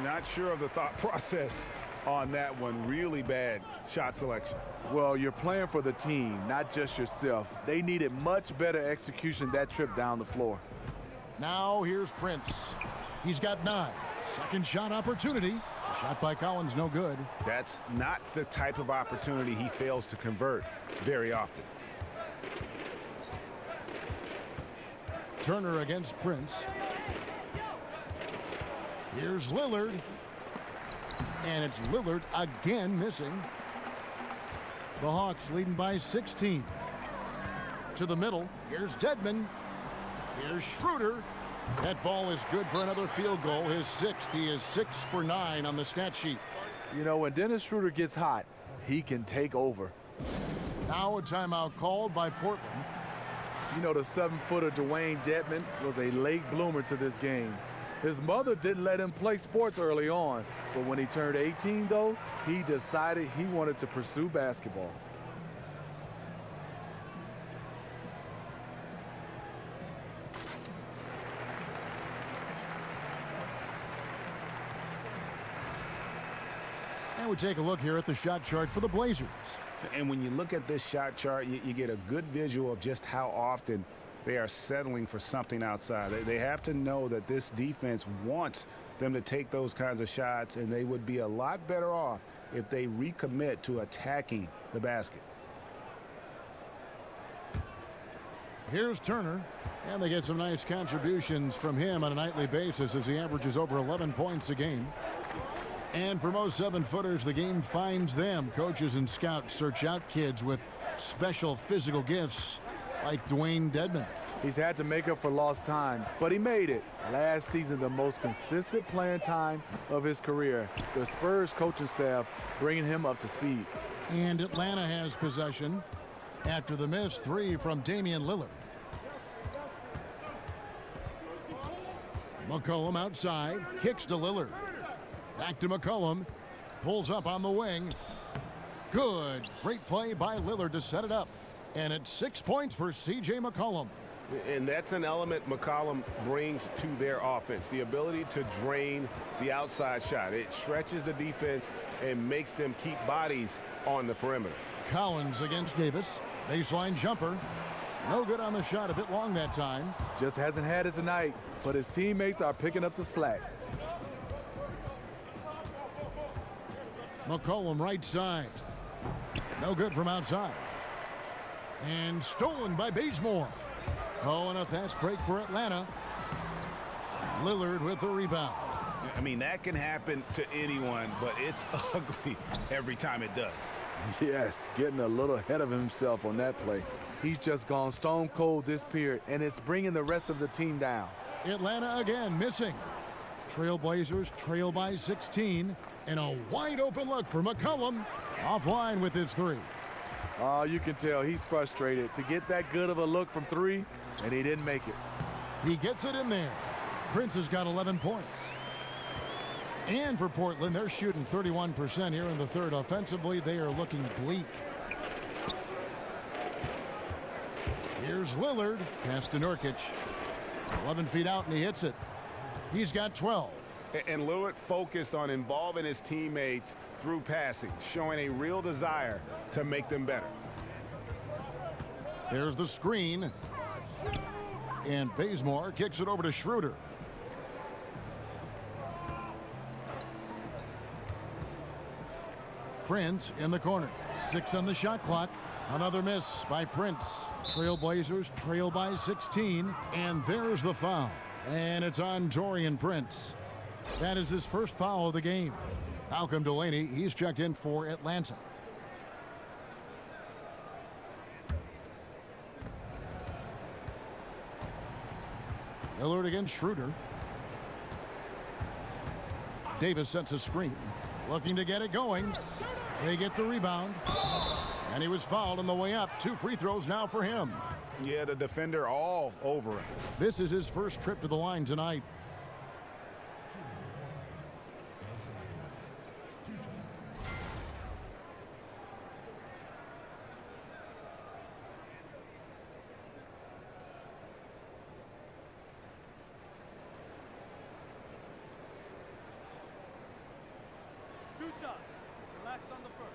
Not sure of the thought process on that one. Really bad shot selection. Well, you're playing for the team, not just yourself. They needed much better execution that trip down the floor. Now here's Prince. He's got 9. Second shot opportunity. Shot by Collins, no good. That's not the type of opportunity he fails to convert very often. Turner against Prince. Here's Lillard. And it's Lillard again missing. The Hawks leading by 16. To the middle. Here's Dedmon. Here's Schroeder. That ball is good for another field goal. His 6th. He is 6 for 9 on the stat sheet. You know, when Dennis Schroeder gets hot, he can take over. Now a timeout called by Portland. You know, the 7-footer Dwayne Dedmon was a late bloomer to this game. His mother didn't let him play sports early on, but when he turned 18, though, he decided he wanted to pursue basketball. And we take a look here at the shot chart for the Blazers. And when you look at this shot chart, you get a good visual of just how often they are settling for something outside. They have to know that this defense wants them to take those kinds of shots, and they would be a lot better off if they recommit to attacking the basket. Here's Turner, and they get some nice contributions from him on a nightly basis as he averages over 11 points a game. And for most 7-footers, the game finds them. Coaches and scouts search out kids with special physical gifts like Dwayne Dedmon. He's had to make up for lost time, but he made it. Last season, the most consistent playing time of his career. The Spurs coaching staff bringing him up to speed. And Atlanta has possession after the missed 3 from Damian Lillard. McCollum outside, kicks to Lillard. Back to McCollum, pulls up on the wing. Good, great play by Lillard to set it up. And it's 6 points for C.J. McCollum. And that's an element McCollum brings to their offense, the ability to drain the outside shot. It stretches the defense and makes them keep bodies on the perimeter. Collins against Davis. Baseline jumper. No good on the shot, a bit long that time. Just hasn't had it tonight, but his teammates are picking up the slack. McCollum right side. No good from outside. And stolen by Bazemore. Oh, and a fast break for Atlanta. Lillard with the rebound. I mean, that can happen to anyone, but it's ugly every time it does. Yes, getting a little ahead of himself on that play. He's just gone stone cold this period, and it's bringing the rest of the team down. Atlanta again missing. Trailblazers trail by 16. And a wide open look for McCollum. Offline with his 3. Oh, you can tell he's frustrated to get that good of a look from 3, and he didn't make it. He gets it in there. Prince has got 11 points. And for Portland, they're shooting 31% here in the third. Offensively, they are looking bleak. Here's Lillard. Pass to Nurkic. 11 feet out, and he hits it. He's got 12. And Lillard focused on involving his teammates through passing, showing a real desire to make them better. There's the screen. And Bazemore kicks it over to Schroeder. Prince in the corner. 6 on the shot clock. Another miss by Prince. Trailblazers trail by 16. And there's the foul. And it's on Taurean Prince. That is his first foul of the game. Malcolm Delaney, he's checked in for Atlanta. Lillard against Schroeder. Davis sets a screen. Looking to get it going. They get the rebound. And he was fouled on the way up. 2 free throws now for him. Yeah, the defender all over him. This is his first trip to the line tonight. Two shots. Relax on the first.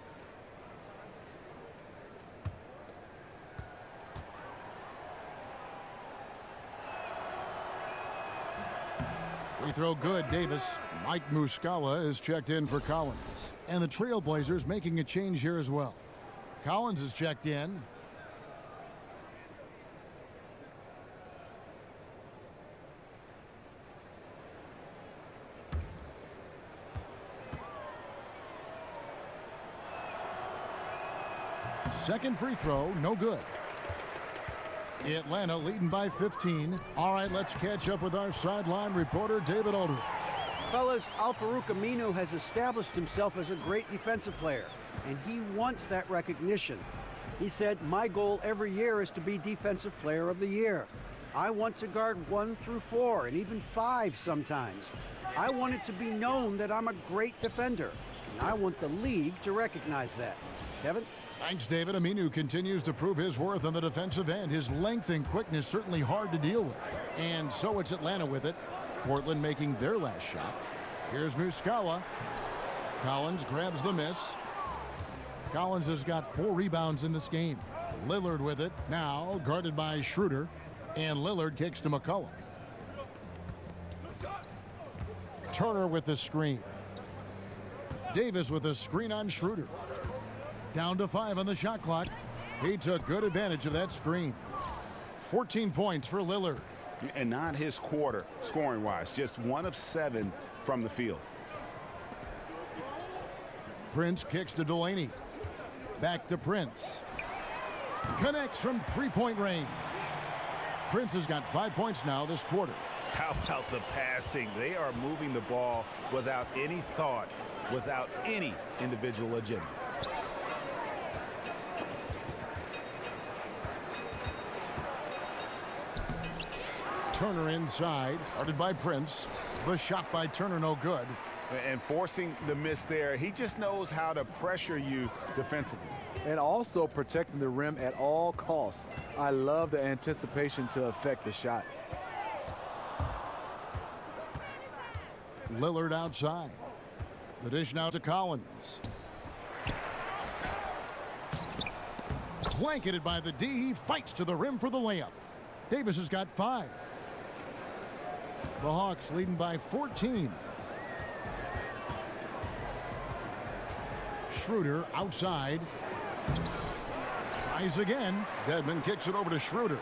Free throw good, Davis. Mike Muscala is checked in for Collins. And the Trailblazers making a change here as well. Collins is checked in. Second free throw, no good. Atlanta leading by 15. All right, let's catch up with our sideline reporter, David Aldridge. Fellas, Al-Farouq Aminu has established himself as a great defensive player, and he wants that recognition. He said, my goal every year is to be Defensive Player of the Year. I want to guard 1 through 4, and even 5 sometimes. I want it to be known that I'm a great defender, and I want the league to recognize that. Kevin? Thanks, David. Aminu continues to prove his worth on the defensive end. His length and quickness certainly hard to deal with. And so it's Atlanta with it. Portland making their last shot. Here's Muscala. Collins grabs the miss. Collins has got 4 rebounds in this game. Lillard with it. Now guarded by Schroeder. And Lillard kicks to McCollum. Turner with the screen. Davis with a screen on Schroeder. Down to 5 on the shot clock. He took good advantage of that screen. 14 points for Lillard. And not his quarter, scoring-wise. Just 1 of 7 from the field. Prince kicks to Delaney. Back to Prince. Connects from 3-point range. Prince has got 5 points now this quarter. How about the passing? They are moving the ball without any thought, without any individual agendas. Turner inside, guarded by Prince. The shot by Turner, no good. And forcing the miss there, he just knows how to pressure you defensively. And also protecting the rim at all costs. I love the anticipation to affect the shot. Lillard outside. The dish now to Collins. Blanketed by the D. He fights to the rim for the layup. Davis has got 5. The Hawks leading by 14. Schroeder outside. Tries again. Dedmon kicks it over to Schroeder.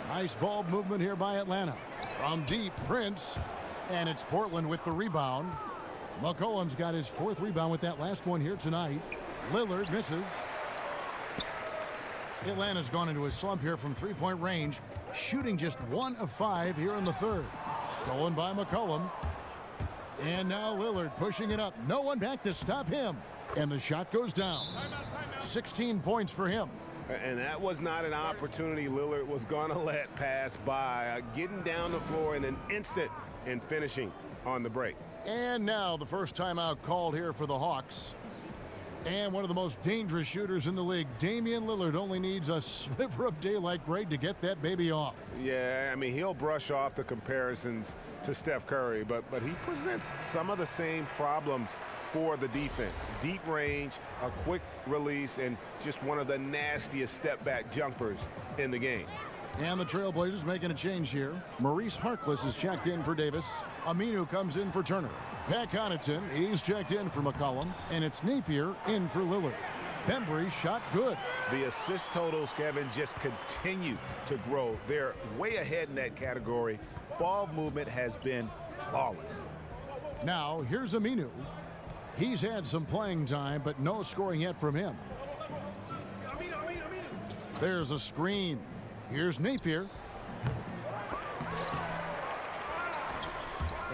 Nice ball movement here by Atlanta. From deep, Prince. And it's Portland with the rebound. McCollum's got his 4th rebound with that last one here tonight. Lillard misses. Atlanta's gone into a slump here from 3-point range, shooting just 1 of 5 here in the 3rd. Stolen by McCollum. And now Lillard pushing it up. No one back to stop him. And the shot goes down. 16 points for him. And that was not an opportunity Lillard was going to let pass by. Getting down the floor in an instant and finishing on the break. And now the first timeout called here for the Hawks. And one of the most dangerous shooters in the league, Damian Lillard, only needs a sliver of daylight grade to get that baby off. Yeah, I mean, he'll brush off the comparisons to Steph Curry, but he presents some of the same problems for the defense. Deep range, a quick release, and just one of the nastiest step-back jumpers in the game. And the Trailblazers making a change here. Maurice Harkless is checked in for Davis. Aminu comes in for Turner. Pat Connaughton, he's checked in for McCollum. And it's Napier in for Lillard. Bembry shot good. The assist totals, Kevin, just continue to grow. They're way ahead in that category. Ball movement has been flawless. Now, here's Aminu. He's had some playing time, but no scoring yet from him. There's a screen. Here's Napier.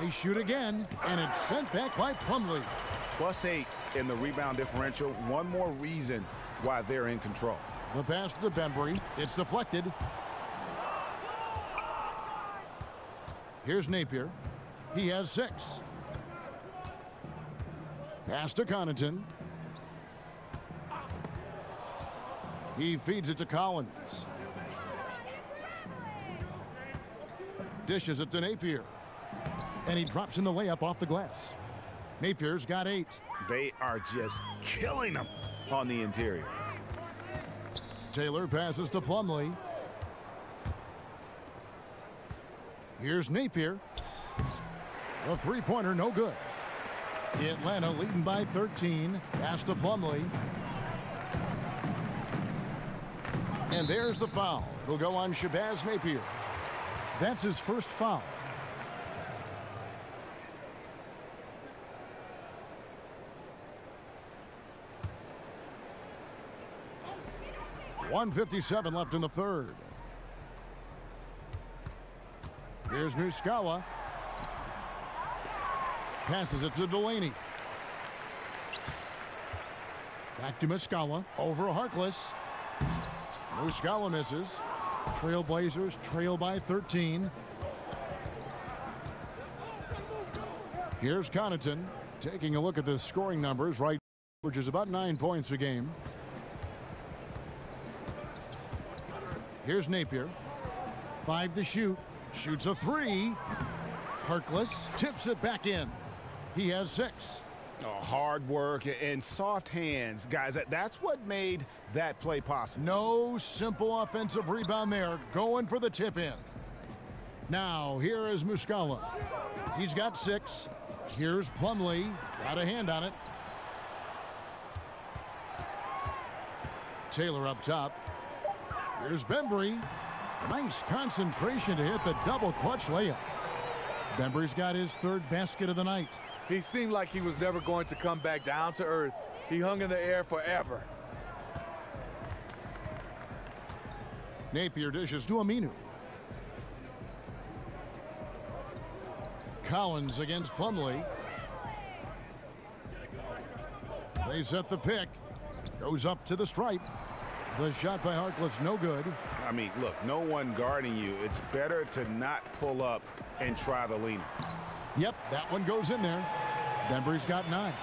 They shoot again, and it's sent back by Plumlee. +8 in the rebound differential. One more reason why they're in control. The pass to Bembry. It's deflected. Here's Napier. He has 6. Pass to Connaughton. He feeds it to Collins. Dishes it to Napier. And he drops in the layup off the glass. Napier's got 8. They are just killing them on the interior. Taylor passes to Plumlee. Here's Napier. The three-pointer, no good. Atlanta leading by 13. Pass to Plumlee. And there's the foul. It'll go on Shabazz Napier. That's his first foul. .157 left in the third. Here's Muscala. Passes it to Delaney. Back to Muscala. Over Harkless. Muscala misses. Trailblazers trail by 13. Here's Connaughton taking a look at the scoring numbers, right, which is about 9 points a game. Here's Napier. 5 to shoot. Shoots a 3. Harkless tips it back in. He has 6. Oh, hard work and soft hands. Guys, that's what made that play possible. No simple offensive rebound there. Going for the tip in. Now, here is Muscala. He's got 6. Here's Plumlee. Got a hand on it. Taylor up top. Here's Bembry. Nice concentration to hit the double clutch layup. Bembry's got his 3rd basket of the night. He seemed like he was never going to come back down to earth. He hung in the air forever. Napier dishes to Aminu. Collins against Plumlee. They set the pick. Goes up to the stripe. The shot by Harkless, no good. I mean, look, no one guarding you. It's better to not pull up and try the leaner. Yep, that one goes in there. Bembry's got 9.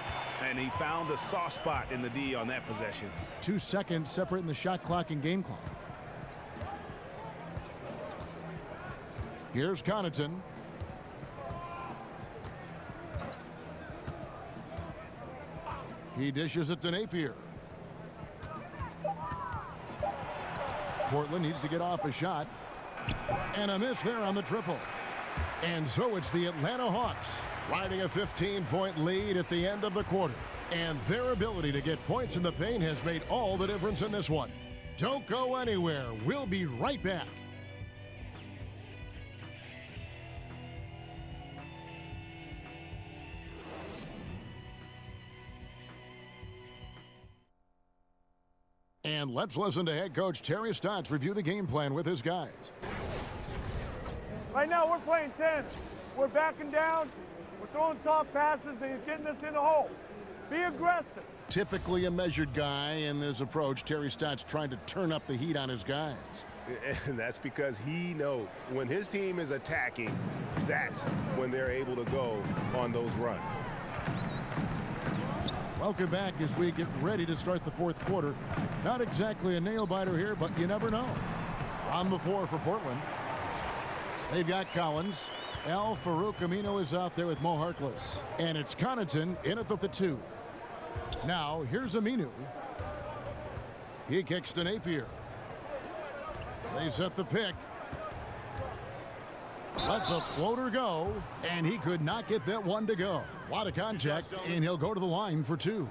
And he found the soft spot in the D on that possession. 2 seconds separating the shot clock and game clock. Here's Connaughton. He dishes it to Napier. Portland needs to get off a shot. And a miss there on the triple. And so it's the Atlanta Hawks riding a 15-point lead at the end of the quarter. And their ability to get points in the paint has made all the difference in this one. Don't go anywhere. We'll be right back. And let's listen to head coach Terry Stotts review the game plan with his guys. Right now, we're playing 10. We're backing down. We're throwing soft passes and getting us in the hole. Be aggressive. Typically a measured guy in this approach. Terry Stotts trying to turn up the heat on his guys. And that's because he knows when his team is attacking, that's when they're able to go on those runs. Welcome back as we get ready to start the 4th quarter. Not exactly a nail-biter here, but you never know. On the floor for Portland. They've got Collins. Al-Farouq Aminu is out there with Mo Harkless. And it's Connaughton in at the 2. Now, here's Aminu. He kicks to Napier. They set the pick. Lets a floater go, and he could not get that one to go. A lot of contact, and he'll go to the line for 2.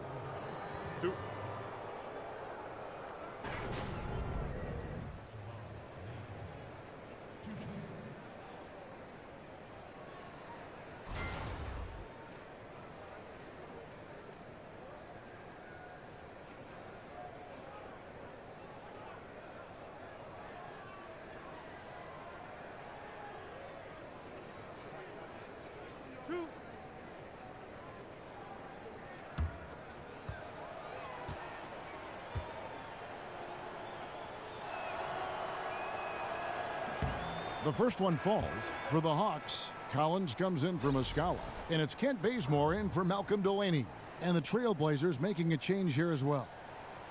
The first one falls. For the Hawks, Collins comes in for Muscala. And it's Kent Bazemore in for Malcolm Delaney. And the Trailblazers making a change here as well.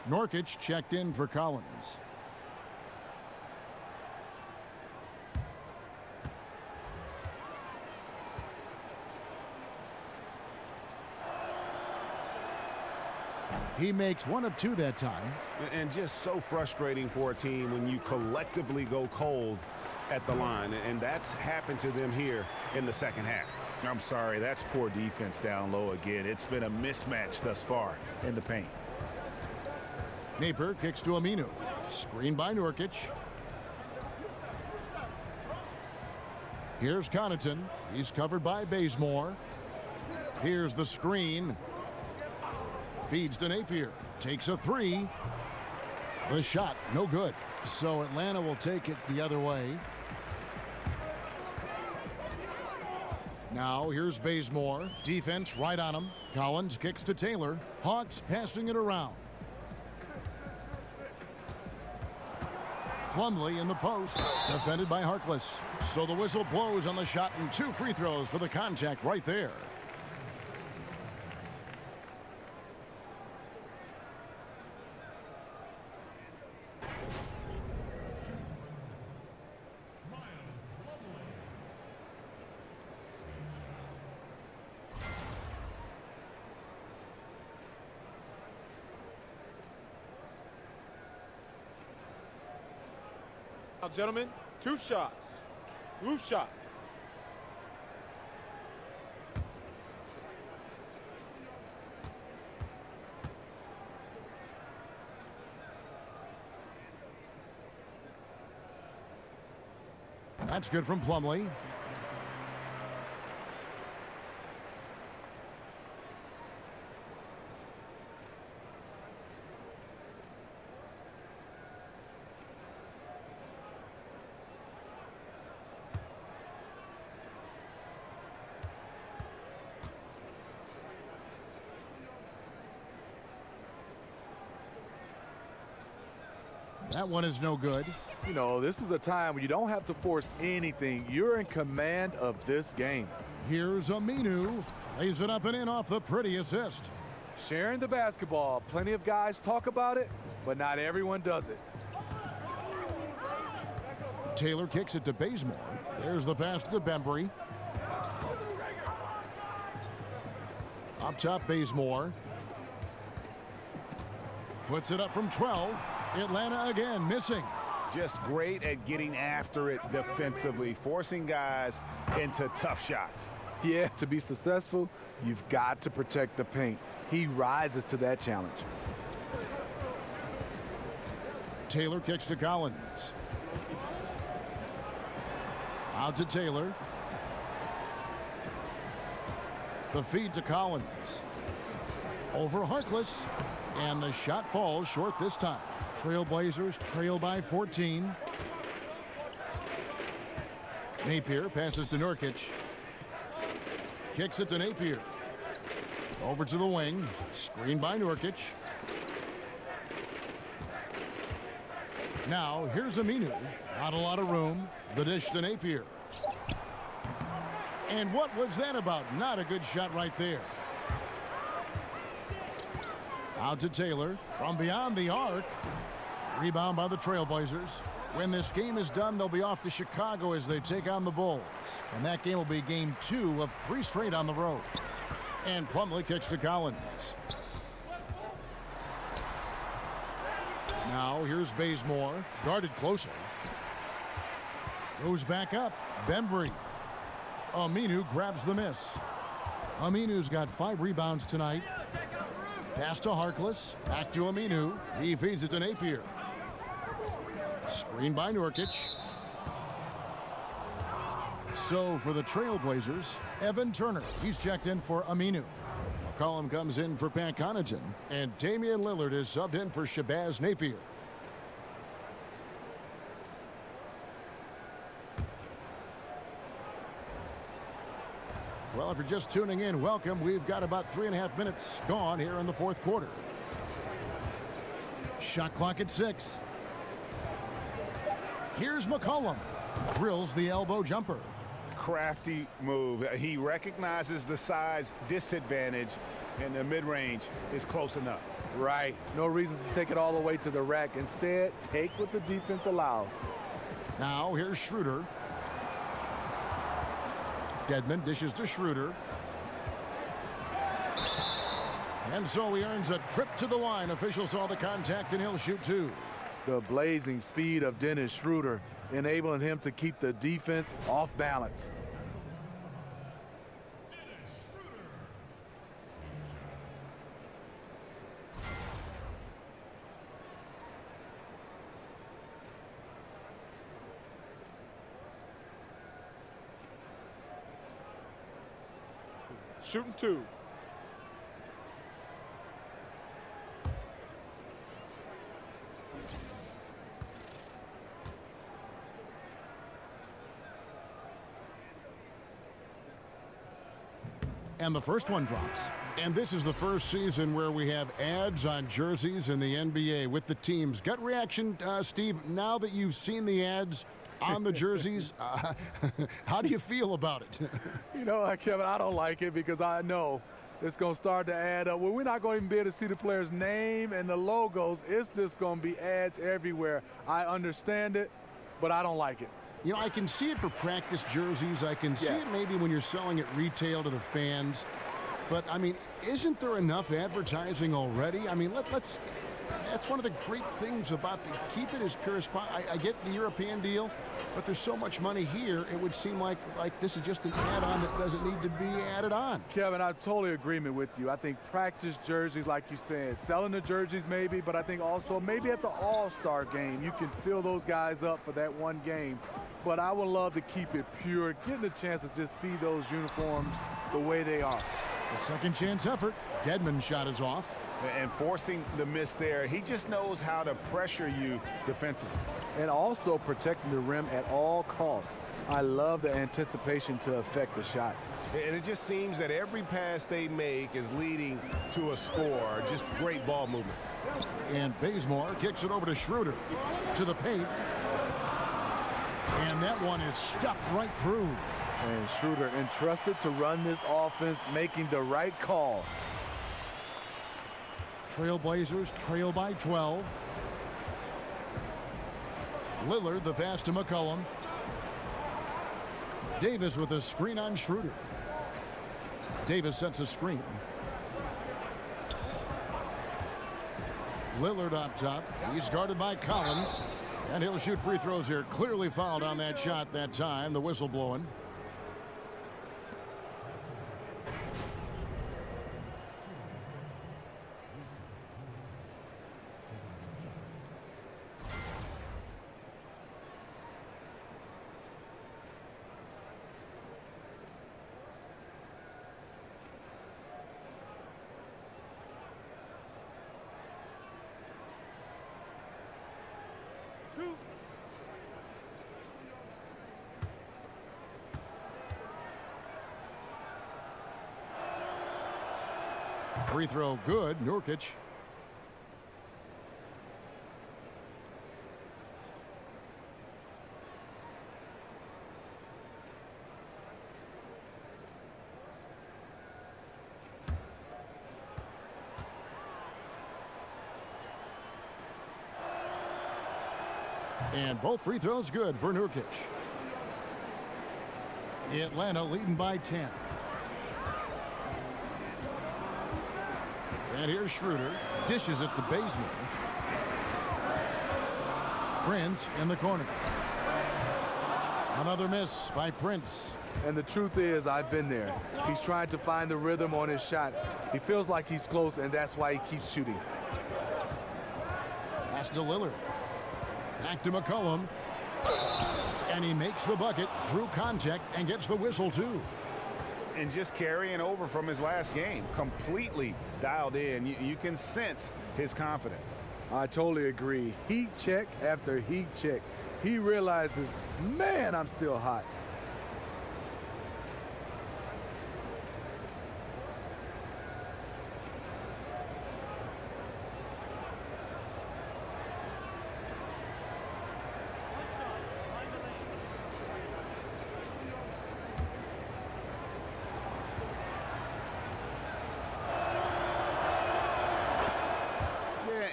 Nurkic checked in for Collins. He makes 1 of 2 that time. And just so frustrating for a team when you collectively go cold at the line. And that's happened to them here in the second half. I'm sorry, that's poor defense down low again. It's been a mismatch thus far in the paint. Napier kicks to Aminu. Screen by Nurkic. Here's Connaughton. He's covered by Bazemore. Here's the screen. Feeds to Napier. Takes a 3. The shot, no good. So Atlanta will take it the other way. Now here's Bazemore. Defense right on him. Collins kicks to Taylor. Hawks passing it around. Plumlee in the post. Defended by Harkless. So the whistle blows on the shot and 2 free throws for the contact right there. Now, gentlemen, 2 shots. 2 shots. That's good from Plumlee. That one is no good. You know, this is a time when you don't have to force anything. You're in command of this game. Here's Aminu. Lays it up and in off the pretty assist. Sharing the basketball. Plenty of guys talk about it, but not everyone does it. Taylor kicks it to Bazemore. There's the pass to Bembry. Up top, Bazemore. Puts it up from 12. Atlanta again missing. Just great at getting after it defensively, forcing guys into tough shots. Yeah, to be successful, you've got to protect the paint. He rises to that challenge. Taylor kicks to Collins. Out to Taylor. The feed to Collins. Over Harkless. And the shot falls short this time. Trailblazers trail by 14. Napier passes to Nurkic. Kicks it to Napier. Over to the wing. Screen by Nurkic. Now here's Aminu. Not a lot of room. The dish to Napier. And what was that about? Not a good shot right there. Out to Taylor from beyond the arc. Rebound by the Trailblazers. When this game is done, they'll be off to Chicago as they take on the Bulls. And that game will be game 2 of 3 straight on the road. And Plumlee kicks to Collins. Now here's Bazemore. Guarded closely. Goes back up. Bembry. Aminu grabs the miss. Aminu's got 5 rebounds tonight. Pass to Harkless. Back to Aminu. He feeds it to Napier. Screen by Nurkic. So for the Trailblazers, Evan Turner. He's checked in for Aminu. McCollum comes in for Pat Connaughton. And Damian Lillard is subbed in for Shabazz Napier. Well, if you're just tuning in, welcome. We've got about 3.5 minutes gone here in the 4th quarter. Shot clock at 6. Here's McCollum. Drills the elbow jumper. Crafty move. He recognizes the size disadvantage, and the mid-range is close enough. Right. No reason to take it all the way to the rack. Instead, take what the defense allows. Now here's Schroeder. Dedmon dishes to Schroeder. And so he earns a trip to the line. Officials saw the contact, and he'll shoot two. The blazing speed of Dennis Schroeder, enabling him to keep the defense off balance. Shooting two. And the first one drops. And this is the first season where we have ads on jerseys in the NBA with the teams. Gut reaction, Steve, now that you've seen the ads on the jerseys, how do you feel about it? You know, Kevin, I don't like it because I know it's going to start to add up. Well, we're not going to even be able to see the player's name and the logos. It's just going to be ads everywhere. I understand it, but I don't like it. You know, I can see it for practice jerseys. I can see it maybe when you're selling it retail to the fans. But, I mean, isn't there enough advertising already? I mean, let's that's one of the great things about keep it as pure as possible. I get the European deal, but there's so much money here, it would seem like this is just an add-on that doesn't need to be added on. Kevin, I'm totally agreement with you. I think practice jerseys, like you said, selling the jerseys maybe, but I think also maybe at the All-Star game, you can fill those guys up for that one game. But I would love to keep it pure, getting a chance to just see those uniforms the way they are. The second chance effort. Dedmon's shot is off. And forcing the miss there, he just knows how to pressure you defensively. And also protecting the rim at all costs. I love the anticipation to affect the shot. And it just seems that every pass they make is leading to a score. Just great ball movement. And Bazemore kicks it over to Schroeder. To the paint. And that one is stuffed right through. And Schroeder entrusted to run this offense, making the right call. Trailblazers trail by 12. Lillard the pass to McCollum. Davis with a screen on Schroeder. Davis sets a screen. Lillard up top. He's guarded by Collins. And he'll shoot free throws here. Clearly fouled on that shot that time. The whistle blowing. Free throw good. Nurkic. And both free throws good for Nurkic. Atlanta leading by 10. And here's Schroeder. Dishes it to Bazemore. Prince in the corner. Another miss by Prince. And the truth is, I've been there. He's trying to find the rhythm on his shot. He feels like he's close, and that's why he keeps shooting. Pass to Lillard. Back to McCollum. And he makes the bucket, drew contact, and gets the whistle, too. And just carrying over from his last game, completely dialed in. You can sense his confidence. I totally agree. Heat check after heat check. He realizes, man, I'm still hot.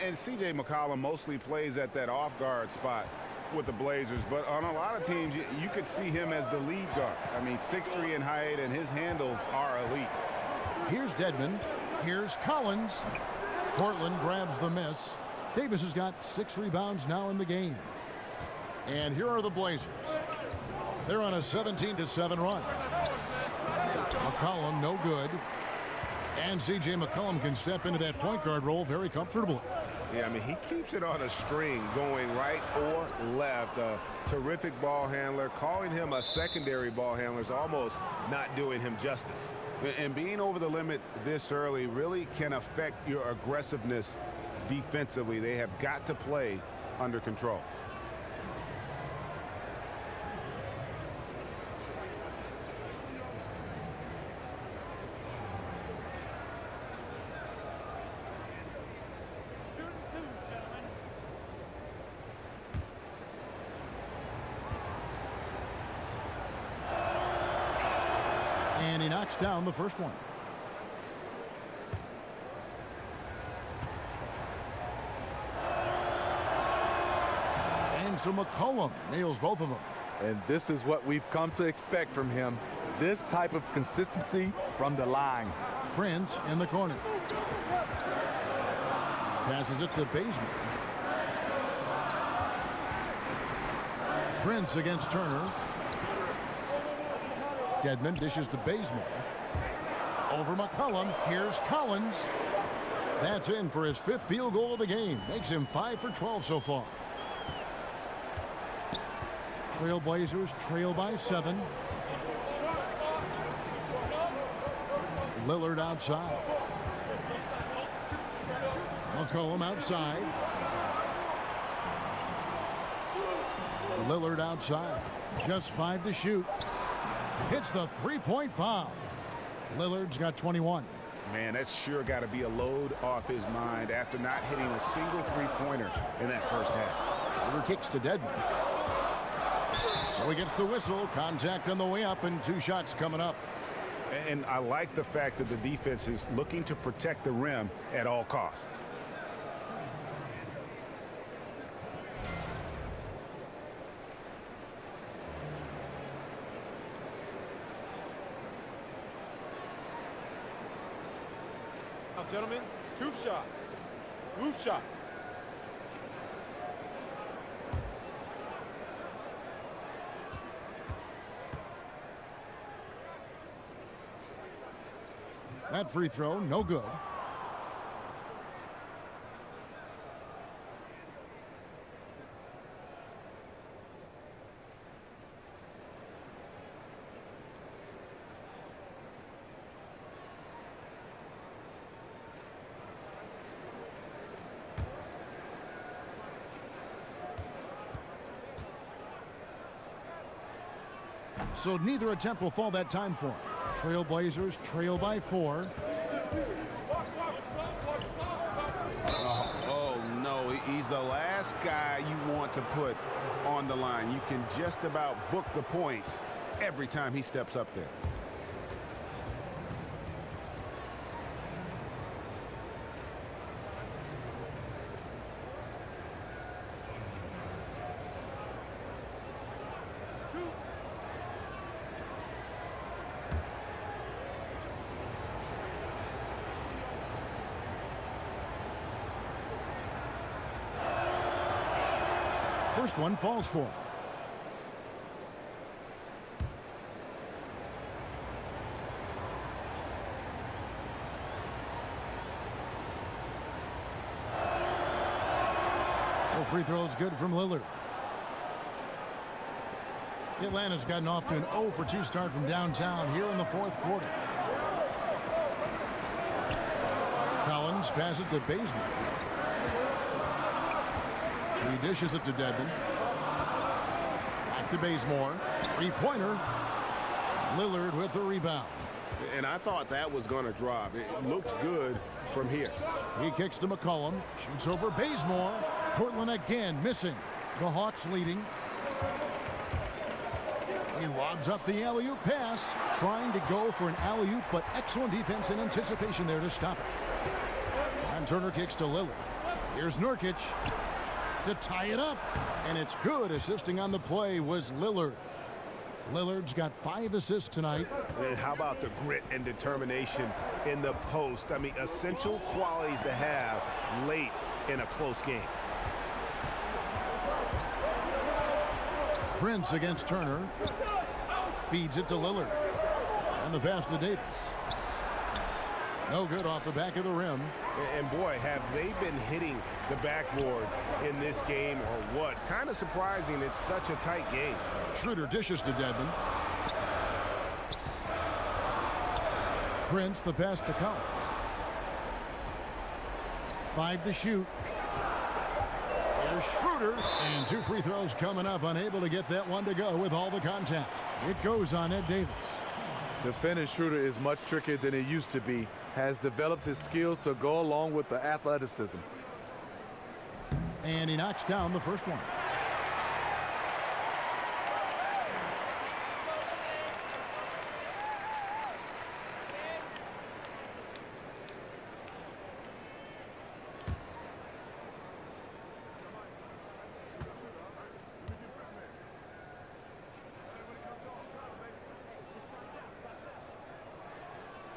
And C.J. McCollum mostly plays at that off-guard spot with the Blazers, but on a lot of teams, you could see him as the lead guard. I mean, 6'3" in height, and his handles are elite. Here's Dedmon. Here's Collins. Portland grabs the miss. Davis has got 6 rebounds now in the game. And here are the Blazers. They're on a 17-7 run. McCollum, no good. And C.J. McCollum can step into that point guard role very comfortably. Yeah, I mean, he keeps it on a string going right or left. A terrific ball handler. Calling him a secondary ball handler is almost not doing him justice. And being over the limit this early really can affect your aggressiveness defensively. They have got to play under control. And he knocks down the first one. And so McCollum nails both of them. And this is what we've come to expect from him. This type of consistency from the line. Prince in the corner. Passes it to Bazemore. Prince against Turner. Dedmon dishes to Bazemore. Over McCollum. Here's Collins. That's in for his 5th field goal of the game. Makes him 5 for 12 so far. Trailblazers trail by 7. Lillard outside. McCollum outside. Lillard outside. Just 5 to shoot. Hits the 3-point bomb. Lillard's got 21. Man, that's sure got to be a load off his mind after not hitting a single three-pointer in that first half. Shoulder kicks to Dedmon. So he gets the whistle. Contact on the way up and 2 shots coming up. And I like the fact that the defense is looking to protect the rim at all costs. Now, gentlemen, 2 shots. Loose shots. That free throw, no good. So neither attempt will fall that time for him. Trailblazers trail by 4. Oh, no. He's the last guy you want to put on the line. You can just about book the points every time he steps up there. First one falls for him. No free throws good from Lillard. Atlanta's gotten off to an 0 for 2 start from downtown here in the 4th quarter. Collins passes to Bazemore. He dishes it to Dedmon. Back to Bazemore. 3-pointer. Lillard with the rebound. And I thought that was going to drop. It looked good from here. He kicks to McCollum. Shoots over Bazemore. Portland again missing. The Hawks leading. He lobs up the alley-oop pass. Trying to go for an alley-oop, but excellent defense and anticipation there to stop it. And Turner kicks to Lillard. Here's Nurkic to tie it up. And it's good. Assisting on the play was Lillard. Lillard's got 5 assists tonight. And how about the grit and determination in the post? I mean, essential qualities to have late in a close game. Prince against Turner. Feeds it to Lillard. And the pass to Davis. No good off the back of the rim. And boy, have they been hitting the backboard in this game or what? Kind of surprising it's such a tight game. Schroeder dishes to Dedmon. Prince, the pass to Collins. 5 to shoot. Here's Schroeder. And 2 free throws coming up. Unable to get that one to go with all the contact. It goes on Ed Davis. Defending Schroeder is much trickier than it used to be. Has developed his skills to go along with the athleticism. And he knocks down the first one.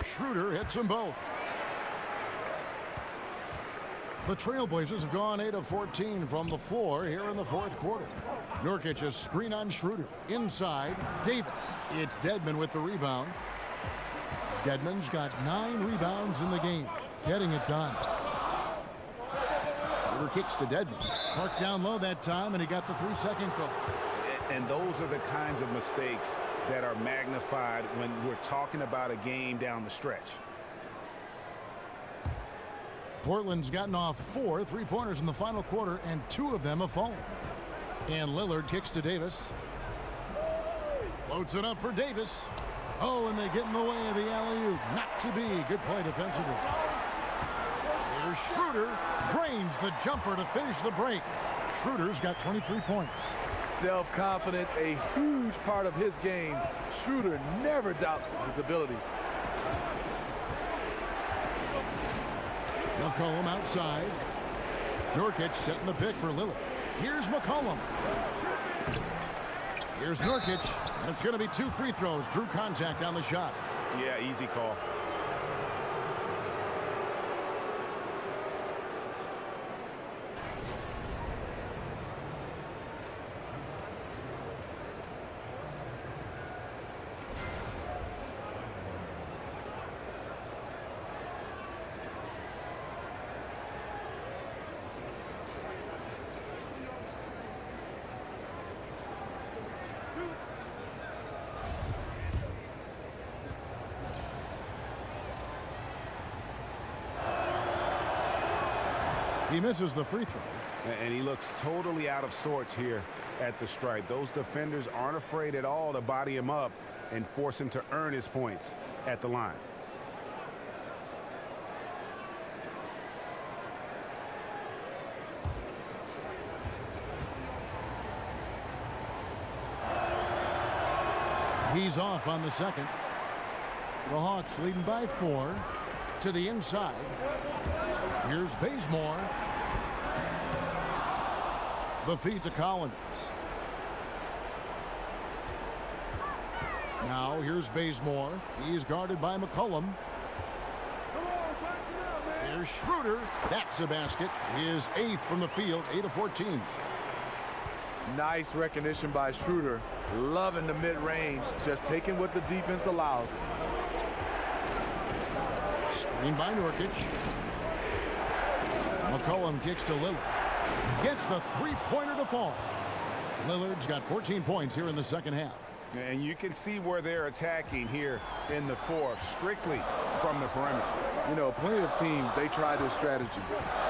Schroeder hits them both. The Trailblazers have gone 8 of 14 from the floor here in the fourth quarter. Nurkic a screen on Schroeder. Inside, Davis. It's Dedmon with the rebound. Dedmon's got 9 rebounds in the game. Getting it done. Schroeder kicks to Dedmon. Parked down low that time, and he got the 3-second call. And those are the kinds of mistakes that are magnified when we're talking about a game down the stretch. Portland's gotten off 4 3-pointers in the final quarter, and 2 of them have fallen. And Lillard kicks to Davis. Floats it up for Davis. Oh, and they get in the way of the alley-oop. Not to be. Good play defensively. Here's Schroeder. Drains the jumper to finish the break. Schroeder's got 23 points. Self-confidence, a huge part of his game. Schroeder never doubts his abilities. McCollum outside. Nurkic setting the pick for Lillard. Here's McCollum. Here's Nurkic, and it's going to be 2 free throws. Drew contact on the shot. Yeah, easy call. He misses the free throw. And he looks totally out of sorts here at the stripe. Those defenders aren't afraid at all to body him up and force him to earn his points at the line. He's off on the second. The Hawks leading by 4 to the inside. Here's Bazemore. The feed to Collins. Now here's Bazemore. He's guarded by McCollum. Here's Schroeder. That's a basket. His 8th from the field, 8 of 14. Nice recognition by Schroeder. Loving the mid-range. Just taking what the defense allows. Screen by Nurkic. McCollum kicks to Lillard. Gets the 3-pointer to fall. Lillard's got 14 points here in the second half. And you can see where they're attacking here in the fourth, strictly from the perimeter. You know, plenty of teams, they try this strategy.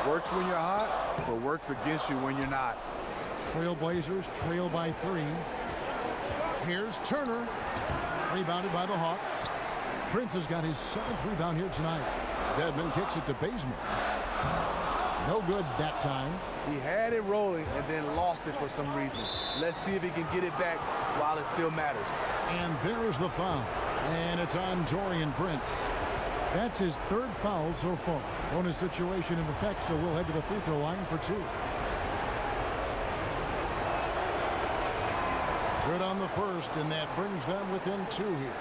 Works when you're hot, but works against you when you're not. Trailblazers trail by 3. Here's Turner. Rebounded by the Hawks. Prince has got his 7th rebound here tonight. Dedmon kicks it to Bazemore. No good that time. He had it rolling and then lost it for some reason. Let's see if he can get it back while it still matters. And there's the foul. And it's on Taurean Prince. That's his third foul so far. Bonus situation in effect, so we'll head to the free throw line for 2. Good on the first, and that brings them within 2 here.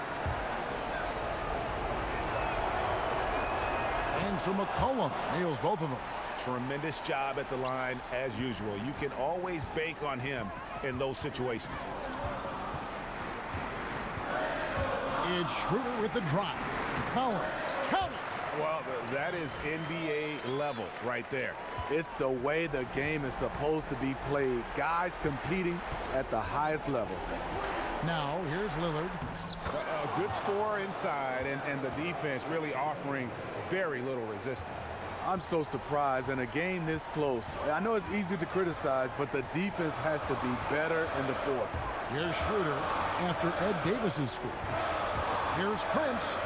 And so McCollum nails both of them. Tremendous job at the line as usual. You can always bank on him in those situations. It's Schroeder with the drive. Collins, count it! Well, that is NBA level right there. It's the way the game is supposed to be played. Guys competing at the highest level. Now, here's Lillard. A good score inside, and the defense really offering very little resistance. I'm so surprised in a game this close. I know it's easy to criticize, but the defense has to be better in the fourth. Here's Schroeder after Ed Davis's score. Here's Prince.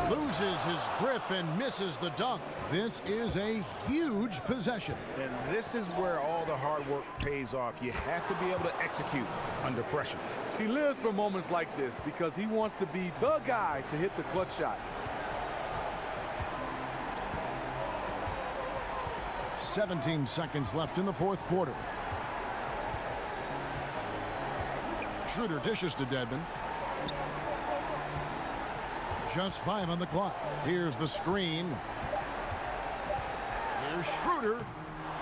Loses his grip and misses the dunk. This is a huge possession. And this is where all the hard work pays off. You have to be able to execute under pressure. He lives for moments like this because he wants to be the guy to hit the clutch shot. 17 seconds left in the fourth quarter. Schroeder dishes to Dedmon. Just 5 on the clock. Here's the screen. Here's Schroeder.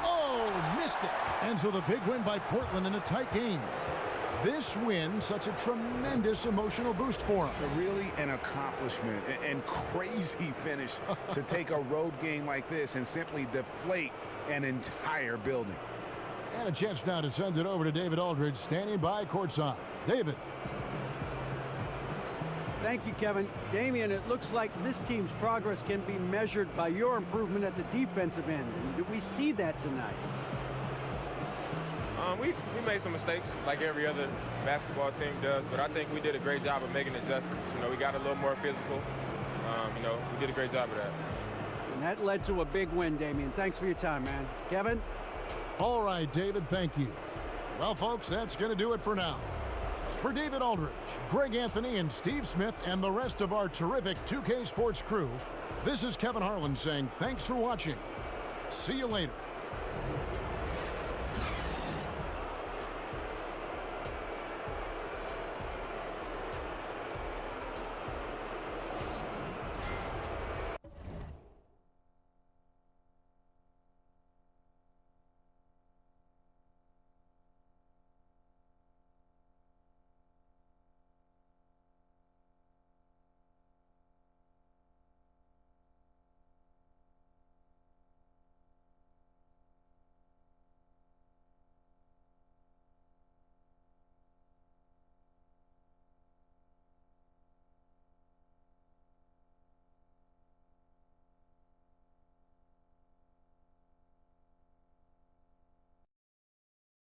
Oh, missed it. And so the big win by Portland in a tight game. This win, such a tremendous emotional boost for him. Really an accomplishment and crazy finish to take a road game like this and simply deflate an entire building. And a chance now to send it over to David Aldridge, standing by courtside. David. Thank you, Kevin. Damian, it looks like this team's progress can be measured by your improvement at the defensive end. And do we see that tonight? We made some mistakes like every other basketball team does, but I think we did a great job of making adjustments. You know, we got a little more physical. You know, we did a great job of that. And that led to a big win, Damian. Thanks for your time, man. Kevin? All right, David, thank you. Well, folks, that's going to do it for now. For David Aldridge, Greg Anthony, and Steve Smith, and the rest of our terrific 2K Sports crew, this is Kevin Harlan saying thanks for watching. See you later.